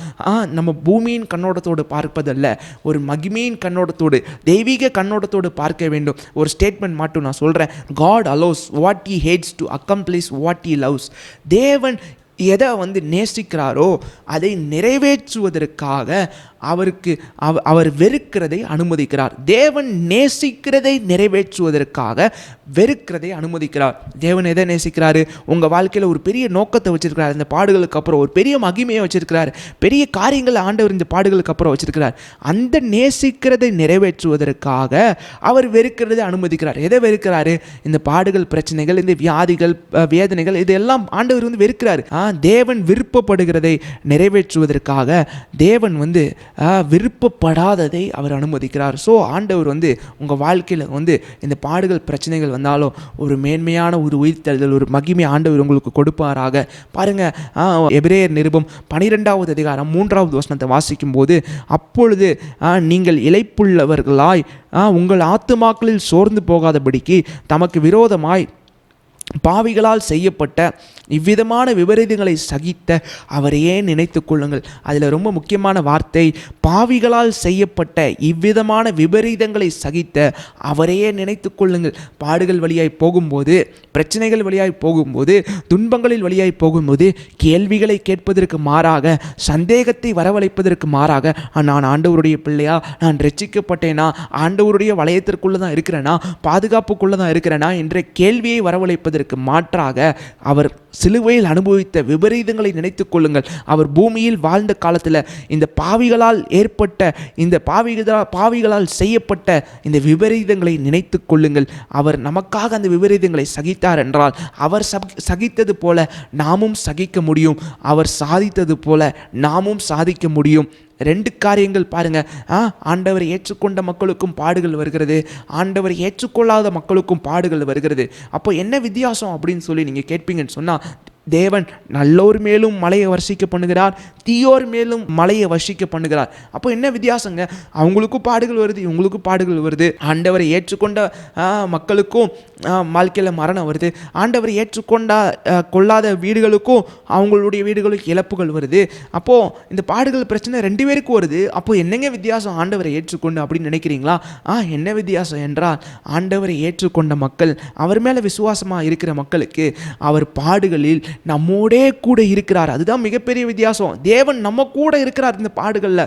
நம்ம பூமியின் கண்ணோட்டத்தோடு பார்ப்பதல்ல, ஒரு மகிமையின் கண்ணோட்டத்தோடு, தெய்வீக கண்ணோட்டத்தோடு பார்க்க வேண்டும். ஒரு ஸ்டேட்மெண்ட் மட்டும் நான் சொல்றேன், God allows what he hates to accomplish what he loves. தேவன் எதை நேசிக்கிறாரோ அதை நிறைவேற்றுவதற்காக அவருக்கு அவர் வெறுக்கிறதை அனுமதிக்கிறார். தேவன் நேசிக்கிறதை நிறைவேற்றுவதற்காக வெறுக்கிறதை அனுமதிக்கிறார். தேவன் எதை நேசிக்கிறாரு? உங்கள் வாழ்க்கையில் ஒரு பெரிய நோக்கத்தை வச்சிருக்கிறார். இந்த பாடுகளுக்கு அப்புறம் ஒரு பெரிய மகிமையை வச்சிருக்கிறார். பெரிய காரியங்கள் ஆண்டவர் இந்த பாடுகளுக்கு அப்புறம் வச்சிருக்கிறார். அந்த நேசிக்கிறதை நிறைவேற்றுவதற்காக அவர் வெறுக்கிறதை அனுமதிக்கிறார். எதை வெறுக்கிறாரு? இந்த பாடுகள், பிரச்சனைகள், இந்த வியாதிகள், வேதனைகள், இதெல்லாம் ஆண்டவர் வெறுக்கிறார். தேவன் விருப்பப்படுகிறதை நிறைவேற்றுவதற்காக தேவன் விருப்பப்படாததை அவர் அனுமதிக்கிறார். ஸோ ஆண்டவர் உங்கள் வாழ்க்கையில் இந்த பாடுகள், பிரச்சனைகள் வந்தாலும் ஒரு மேன்மையான ஒரு உயிர்த்தெழுதல், ஒரு மகிமை ஆண்டவர் உங்களுக்கு கொடுப்பாராக. பாருங்க, எபிரேயர் நிருபம் 12வது அதிகாரம் 3வது வசனத்தை வாசிக்கும் போது, அப்பொழுது நீங்கள் இளைப்புள்ளவர்களாய் உங்கள் ஆத்துமாக்களில் சோர்ந்து போகாதபடிக்கு தமக்கு விரோதமாய் பாவிகளால் செய்யப்பட்ட இவ்விதமான விபரீதங்களை சகித்த அவரையே நினைத்து கொள்ளுங்கள். அதில் ரொம்ப முக்கியமான வார்த்தை, பாவிகளால் செய்யப்பட்ட இவ்விதமான விபரீதங்களை சகித்த அவரையே நினைத்து கொள்ளுங்கள். பாடுகள் வழியாய் போகும்போது, பிரச்சனைகள் வழியாய் போகும்போது, துன்பங்களில் வழியாய் போகும்போது கேள்விகளை கேட்பதற்கு மாறாக, சந்தேகத்தை வரவழைப்பதற்கு மாறாக, நான் ஆண்டவருடைய பிள்ளையா, நான் ரட்சிக்கப்பட்டேனா, ஆண்டவருடைய வளையத்திற்குள்ளே தான் இருக்கிறேனா, பாதுகாப்புக்குள்ளே தான் இருக்கிறேனா என்ற கேள்வியை வரவழைப்பதற்கு மாற்றாக அவர் சிலுவையில் அனுபவித்த விபரீதங்களை நினைத்து கொள்ளுங்கள். அவர் பூமியில் வாழ்ந்த காலத்தில் இந்த பாவிகளால் ஏற்பட்ட, இந்த பாவிகளால் செய்யப்பட்ட இந்த விபரீதங்களை நினைத்து கொள்ளுங்கள். அவர் நமக்காக அந்த விபரீதங்களை சகித்தார் என்றால், அவர் சகித்தது போல நாமும் சகிக்க முடியும். அவர் சாதித்தது போல நாமும் சாதிக்க முடியும். 2 காரியங்கள் பாருங்க. ஆண்டவரை ஏற்றுக்கொண்ட மக்களுக்கும் பாடுகள் வருகிறது, ஆண்டவரை ஏற்றுக்கொள்ளாத மக்களுக்கும் பாடுகள் வருகிறது. அப்போ என்ன வித்தியாசம் அப்படின்னு சொல்லி நீங்கள் கேட்பீங்கன்னு சொன்னால், தேவன் நல்லோர் மேலும் மழையை வர்ஷிக்க பண்ணுகிறார், தீயோர் மேலும் மழையை வர்ஷிக்க பண்ணுகிறார். அப்போ என்ன வித்தியாசங்க? அவங்களுக்கும் பாடுகள் வருது, இவங்களுக்கும் பாடுகள் வருது. ஆண்டவரை ஏற்றுக்கொண்ட மக்களுக்கும் வாழ்க்கையில் மரணம் வருது, ஆண்டவரை கொள்ளாத வீடுகளுக்கும் அவங்களுடைய வீடுகளுக்கு இழப்புகள் வருது. அப்போது இந்த பாடுகள், பிரச்சனை 2 பேருக்கும் வருது. அப்போ என்னங்க வித்தியாசம் ஆண்டவரை ஏற்றுக்கொண்டு அப்படின்னு நினைக்கிறீங்களா? என்ன வித்தியாசம் என்றால், ஆண்டவரை ஏற்றுக்கொண்ட மக்கள், அவர் மேலே விசுவாசமாக இருக்கிற மக்களுக்கு அவர் பாடுகளில் நம்மோடே கூட இருக்கிறார். அதுதான் மிகப்பெரிய வித்தியாசம். தேவன் நம்ம கூட இருக்கிறார் இந்த பாடுகளில்.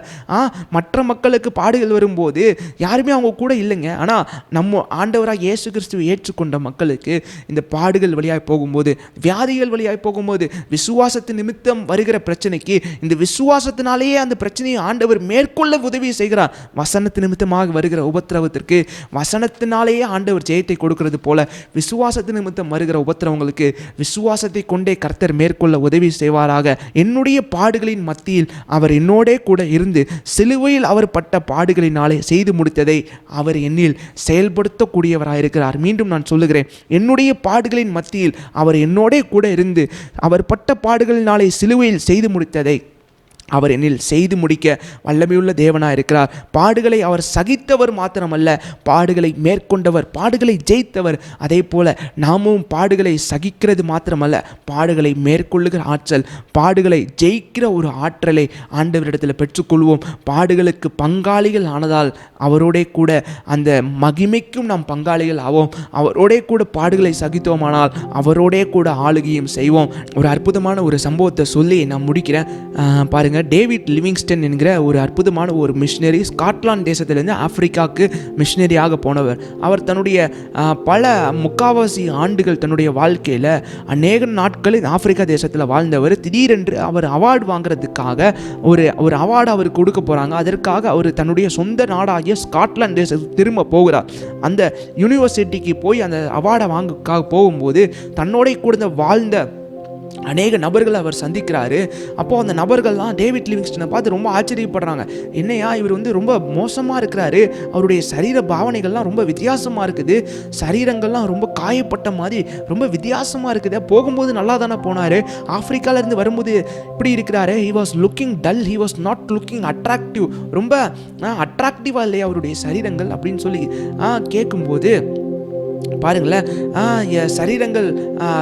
மற்ற மக்களுக்கு பாடுகள் வரும்போது யாருமே அவங்க கூட இல்லைங்க. ஆனால் நம்ம ஆண்டவராக இயேசு கிறிஸ்துவை ஏற்றுக்கொண்ட மக்களுக்கு இந்த பாடுகள் வழியாய் போகும்போது, வியாதிகள் வழியாய் போகும்போது, விசுவாசத்து நிமித்தம் வருகிற பிரச்சனைக்கு இந்த விசுவாசத்தினாலேயே அந்த பிரச்சனையை ஆண்டவர் மேற்கொள்ள உதவி செய்கிறார். வசனத்து நிமித்தமாக வருகிற உபத்திரவத்திற்கு வசனத்தினாலேயே ஆண்டவர் ஜெயத்தை கொடுக்கிறது போல, விசுவாசத்து நிமித்தம் வருகிற உபத்திரவங்களுக்கு விசுவாசத்தை கொண்டே கர்த்தர் மேற்கொள்ள உதவி செய்வாராக. என்னுடைய பாடுகளின் மத்தியில் அவர் என்னோடே கூட இருந்து சிலுவையில் அவர் பட்ட பாடுகளினாலே செய்து முடித்ததை அவர் என்னில் செயல்படுத்தக்கூடியவராயிருக்கிறார். மீண்டும் நான் சொல்லுகிறேன், என்னுடைய பாடுகளின் மத்தியில் அவர் என்னோடே கூட இருந்து அவர் பட்ட பாடுகளினாலே சிலுவையில் செய்து முடித்ததை அவர் என்னில் செய்து முடிக்க வல்லமையுள்ள தேவனாக இருக்கிறார். பாடுகளை அவர் சகித்தவர் மாத்திரமல்ல, பாடுகளை மேற்கொண்டவர், பாடுகளை ஜெயித்தவர். அதே போல நாமும் பாடுகளை சகிக்கிறது மாத்திரமல்ல, பாடுகளை மேற்கொள்ளுகிற ஆற்றல், பாடுகளை ஜெயிக்கிற ஒரு ஆற்றலை ஆண்டவரிடத்தில் பெற்றுக்கொள்வோம். பாடுகளுக்கு பங்காளிகள் ஆனதால் அவரோடே கூட அந்த மகிமைக்கும் நாம் பங்காளிகள் ஆவோம். அவரோடே கூட பாடுகளை சகித்தோமானால் அவரோடே கூட ஆளுகையும் செய்வோம். ஒரு அற்புதமான ஒரு சம்பவத்தை சொல்லி நான் முடிக்கிறேன். பாருங்க, டேவிட் லிவிங்ஸ்டன் என்கிற ஒரு அற்புதமான ஒரு மிஷினரி ஸ்காட்லாந்து தேசத்திலிருந்து ஆப்பிரிக்காவுக்கு மிஷினரியாக போனவர். அவர் தன்னுடைய பல முக்காவாசி ஆண்டுகள் தன்னுடைய வாழ்க்கையில் அநேக நாட்கள் ஆப்பிரிக்கா தேசத்தில் வாழ்ந்தவர். திடீரென்று அவர் அவார்டு வாங்குறதுக்காக ஒரு அவார்டு அவருக்கு கொடுக்க போகிறாங்க. அதற்காக அவர் தன்னுடைய சொந்த நாடாகிய ஸ்காட்லாந்து தேசத்துக்கு திரும்ப போகிறார். அந்த யூனிவர்சிட்டிக்கு போய் அந்த அவார்டை வாங்கக்காக போகும்போது தன்னோட கூட வாழ்ந்த அநேக நபர்களை அவர் சந்திக்கிறாரு. அப்போது அந்த நபர்கள்லாம் டேவிட் லிவிங்ஸ்டனை பார்த்து ரொம்ப ஆச்சரியப்படுறாங்க. என்னையா இவர் ரொம்ப மோசமாக இருக்கிறாரு, அவருடைய சரீர பாவனைகள்லாம் ரொம்ப வித்தியாசமாக இருக்குது, சரீரங்கள்லாம் ரொம்ப காயப்பட்ட மாதிரி ரொம்ப வித்தியாசமாக இருக்குது. போகும்போது நல்லா தானே போனார், ஆப்பிரிக்காவிலேருந்து வரும்போது இப்படி இருக்கிறாரு. He was looking dull, he was not looking attractive. ரொம்ப அட்ராக்டிவாக இல்லையா அவருடைய சரீரங்கள் அப்படின்னு சொல்லி கேட்கும்போது பாருங்களேன், சரீரங்கள்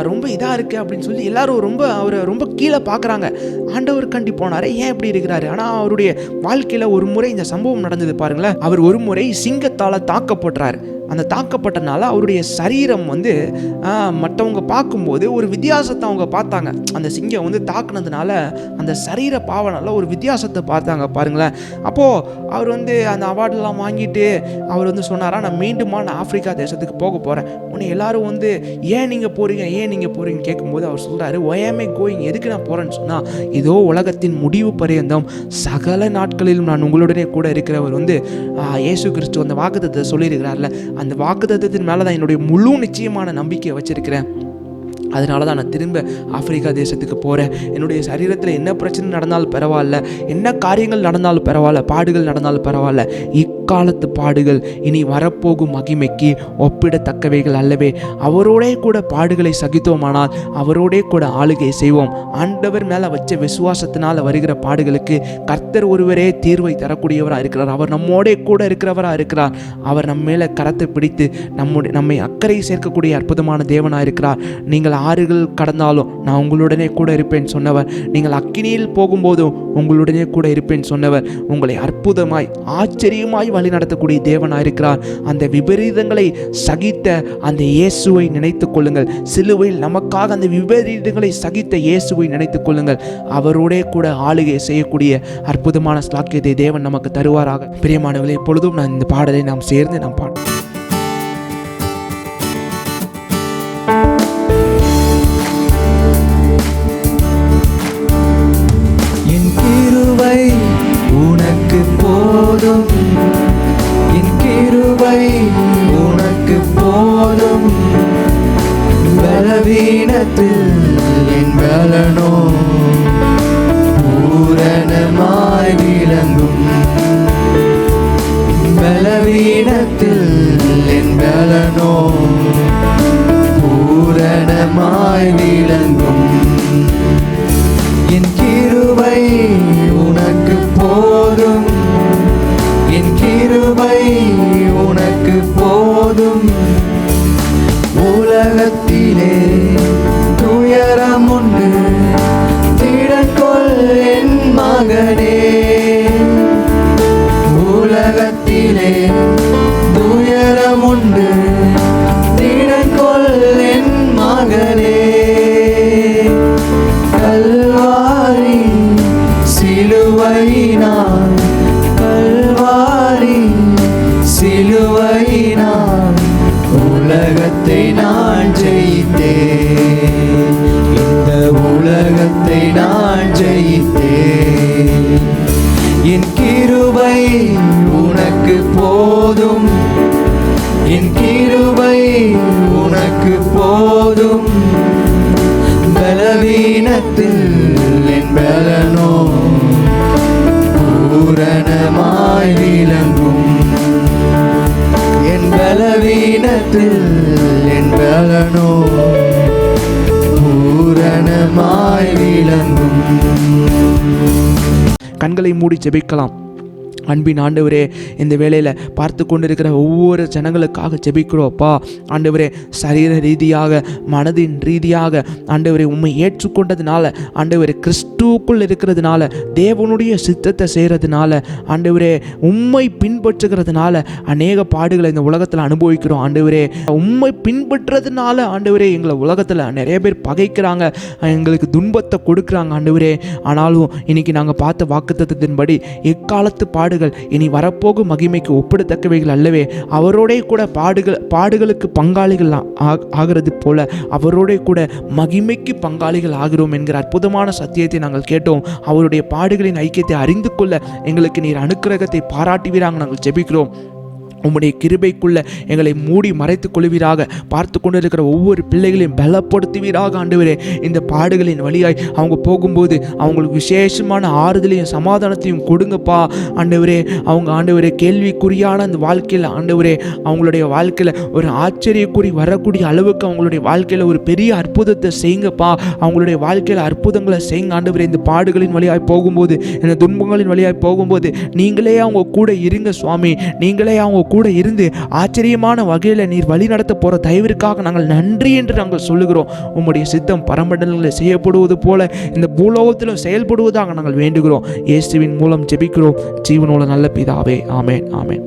ரொம்ப இதாக இருக்குது அப்படின்னு சொல்லி எல்லாரும் அவரை ரொம்ப கீழே பார்க்குறாங்க. ஆண்டவர் கண்டி போனார், ஏன் இப்படி இருக்கிறாரு? ஆனால் அவருடைய வாழ்க்கையில் ஒரு முறை இந்த சம்பவம் நடந்தது பாருங்களேன். அவர் ஒரு முறை சிங்கத்தால் தாக்கப்படுறார். அந்த தாக்கப்பட்டனால அவருடைய சரீரம் வந்து மற்றவங்க பார்க்கும்போது ஒரு வித்தியாசத்தை அவங்க பார்த்தாங்க. அந்த சிங்கம் வந்து தாக்குனதுனால அந்த சரீர பாவனால ஒரு வித்தியாசத்தை பார்த்தாங்க பாருங்களேன். அப்போது அவர் வந்து அந்த அவார்டெலாம் வாங்கிட்டு அவர் வந்து சொன்னாரா, நான் மீண்டுமா நான் ஆப்பிரிக்கா தேசத்துக்கு போக போகிறேன். உன்னை எல்லாரும் வந்து ஏன் நீங்கள் போகிறீங்கன்னு கேட்கும்போது அவர் சொல்கிறாரு, ஒயமே கோயிங், எதுக்கு நான் போகிறேன்னு சொன்னால், இதோ உலகத்தின் முடிவு பரியந்தம் சகல நாட்களிலும் நான் உங்களுடனே கூட இருக்கிறவர் வந்து இயேசு கிறிஸ்து அந்த வாக்குத்தத்தத்தை சொல்லியிருக்கிறார்ல, அந்த வாக்குத்தத்தத்தின் மேலே தான் என்னுடைய முழு நிச்சயமான நம்பிக்கையை வச்சிருக்கிறேன். அதனால தான் நான் திரும்ப ஆப்பிரிக்கா தேசத்துக்கு போகிறேன். என்னுடைய சரீரத்தில் என்ன பிரச்சனை நடந்தாலும் பரவாயில்ல, என்ன காரியங்கள் நடந்தாலும் பரவாயில்ல, பாடுகள் நடந்தாலும் பரவாயில்ல, இக்காலத்து பாடுகள் இனி வரப்போகும் மகிமைக்கு ஒப்பிடத்தக்கவைகள் அல்லவே. அவரோடே கூட பாடுகளை சகித்தோமானால் அவரோடே கூட ஆளுகை செய்வோம். ஆண்டவர் மேலே வச்ச விசுவாசத்தினால் வருகிற பாடுகளுக்கு கர்த்தர் ஒருவரே தீர்வை தரக்கூடியவராக இருக்கிறார். அவர் நம்மோடே கூட இருக்கிறவராக இருக்கிறார். அவர் நம்ம மேலே கரத்தை பிடித்து நம்மை அக்கறை சேர்க்கக்கூடிய அற்புதமான தேவனாக இருக்கிறார். நீங்கள் ஆறுகள் கடந்தாலும் நான் உங்களுடனே கூட இருப்பேன் சொன்னவர், நீங்கள் அக்கினியில் போகும்போதும் உங்களுடனே கூட இருப்பேன் சொன்னவர், உங்களை அற்புதமாய் ஆச்சரியமாய் வழி நடத்தக்கூடிய தேவனாக இருக்கிறார். அந்த விபரீதங்களை சகித்த அந்த இயேசுவை நினைத்துக் கொள்ளுங்கள். சிலுவையில் நமக்காக அந்த விபரீதங்களை சகித்த இயேசுவை நினைத்துக் கொள்ளுங்கள். அவரோடே கூட ஆளுகை செய்யக்கூடிய அற்புதமான ஸ்லாக்கியத்தை தேவன் நமக்கு தருவாராக. பிரியமானவர்களே, எப்பொழுதும் நான் இந்த பாடலை நாம் சேர்ந்து நாம் பாட உனக்கு போதும், என் கிருபை உனக்கு போதும், பலவீனத்தில் என் பலனோ பூரணமாய் விளங்கும், பலவீனத்தில் என் பலனோ பூரணமாய் விளங்கும். என் கிருபை உனக்கு போதும், என் கிருபை உனக்கு போதும், உலகத்திலே துயரம் உண்டு திடக்கொள் என் மகனே, உலகத்திலே துயரம் உண்டு திடக்கொள் என் மகனே, கல்வாரி சிலுவையினால், கல்வாரி சிலுவையினால் உலகத்தை நான் ஜெயித்தேன், இந்த உலகத்தை நான் ஜெயித்தேன். என் கிருபை உனக்கு போதும், என் கிருபை உனக்கு போதும், பலவீனத்தில் என் பலனோ பூரணமாய் விளங்கும், என் பலவீனத்தில் என் பலனோ பூரணமாய் விளங்கும். கண்களை மூடி ஜெபிக்கலாம். அன்பின் ஆண்டவரே, இந்த வேளையில் பார்த்து கொண்டிருக்கிற ஒவ்வொரு ஜனங்களுக்காக ஜெபிக்கிறோப்பா. ஆண்டவரே, சரீர ரீதியாக மனதின் ரீதியாக ஆண்டவரே உம்மை ஏற்றுக்கொண்டதுனால, ஆண்டவரே கிறிஸ்துவுக்குள் இருக்கிறதுனால, தேவனுடைய சித்தத்தை செய்கிறதுனால, ஆண்டவரே உம்மை பின்பற்றுகிறதுனால அநேக பாடுகளை இந்த உலகத்தில் அனுபவிக்கிறோம். ஆண்டவரே, உம்மை பின்பற்றுறதுனால ஆண்டவரே எங்களை உலகத்தில் நிறைய பேர் பகைக்கிறாங்க, எங்களுக்கு துன்பத்தை கொடுக்குறாங்க ஆண்டவரே. ஆனாலும் இன்னைக்கு நாங்கள் பார்த்த வாக்குத்தத்தத்தின்படி எக்காலத்து பாடுகள் இனி வரப்போகும் மகிமைக்கு ஒப்பிடத்தக்கவைகள் அல்லவே. அவரோட கூட பாடுகளுக்கு பங்காளிகள் ஆகிறது போல அவரோட கூட மகிமைக்கு பங்காளிகள் ஆகிறோம் என்கிற அற்புதமான சத்தியத்தை நாங்கள் கேட்டோம். அவருடைய பாடுகளின் ஐக்கியத்தை அறிந்து கொள்ள எங்களுக்கு நீர் அனுக்கிரகத்தை பாராட்டுவீராக நாங்கள் ஜெபிக்கிறோம். உம்முடைய கிருபைக்குள்ள எங்களை மூடி மறைத்துக் கொள்வீராக. பார்த்து கொண்டிருக்கிற ஒவ்வொரு பிள்ளைகளையும் பலப்படுத்துவீராக ஆண்டவரே. இந்த பாடுகளின் வழியாய் அவங்க போகும்போது அவங்களுக்கு விசேஷமான ஆறுதலையும் சமாதானத்தையும் கொடுங்கப்பா ஆண்டவரே. அவங்க ஆண்டவரே கேள்விக்குறியான அந்த வாழ்க்கையில் ஆண்டவரே அவங்களுடைய வாழ்க்கையில் ஒரு ஆச்சரியக்குறி வரக்கூடிய அளவுக்கு அவங்களுடைய வாழ்க்கையில் ஒரு பெரிய அற்புதத்தை செய்யுங்கப்பா. அவங்களுடைய வாழ்க்கையில் அற்புதங்களை செய்யுங்க ஆண்டவரே. இந்த பாடுகளின் வழியாய் போகும்போது, இந்த துன்பங்களின் வழியாய் போகும்போது நீங்களே அவங்க கூட இருங்க சுவாமி. நீங்களே அவங்க கூட இருந்து ஆச்சரியமான வகையில் நீர் வழி நடத்த போகிற தயவிற்காக நாங்கள் நன்றி என்று நாங்கள் சொல்லுகிறோம். உம்முடைய சித்தம் பரமண்டலங்களில் செய்யப்படுவது போல இந்த பூலோகத்திலும் செயல்படுவதாக நாங்கள் வேண்டுகிறோம். இயேசுவின் மூலம் ஜெபிக்கிறோம் ஜீவனோட நல்ல பிதாவே. ஆமேன், ஆமேன்.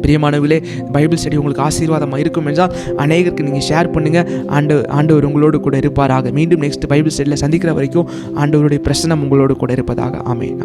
பிரியமானவர்களே, பைபிள் ஸ்டடி உங்களுக்கு ஆசீர்வாதமாக இருக்கும் என்றால் அநேகருக்கு நீங்கள் ஷேர் பண்ணுங்கள். ஆண்டவர் உங்களோடு கூட இருப்பாராக. மீண்டும் நெக்ஸ்ட் பைபிள் ஸ்டடியில் சந்திக்கிற வரைக்கும் ஆண்டவருடைய பிரசன்னம் உங்களோடு கூட இருப்பதாக. ஆமென்.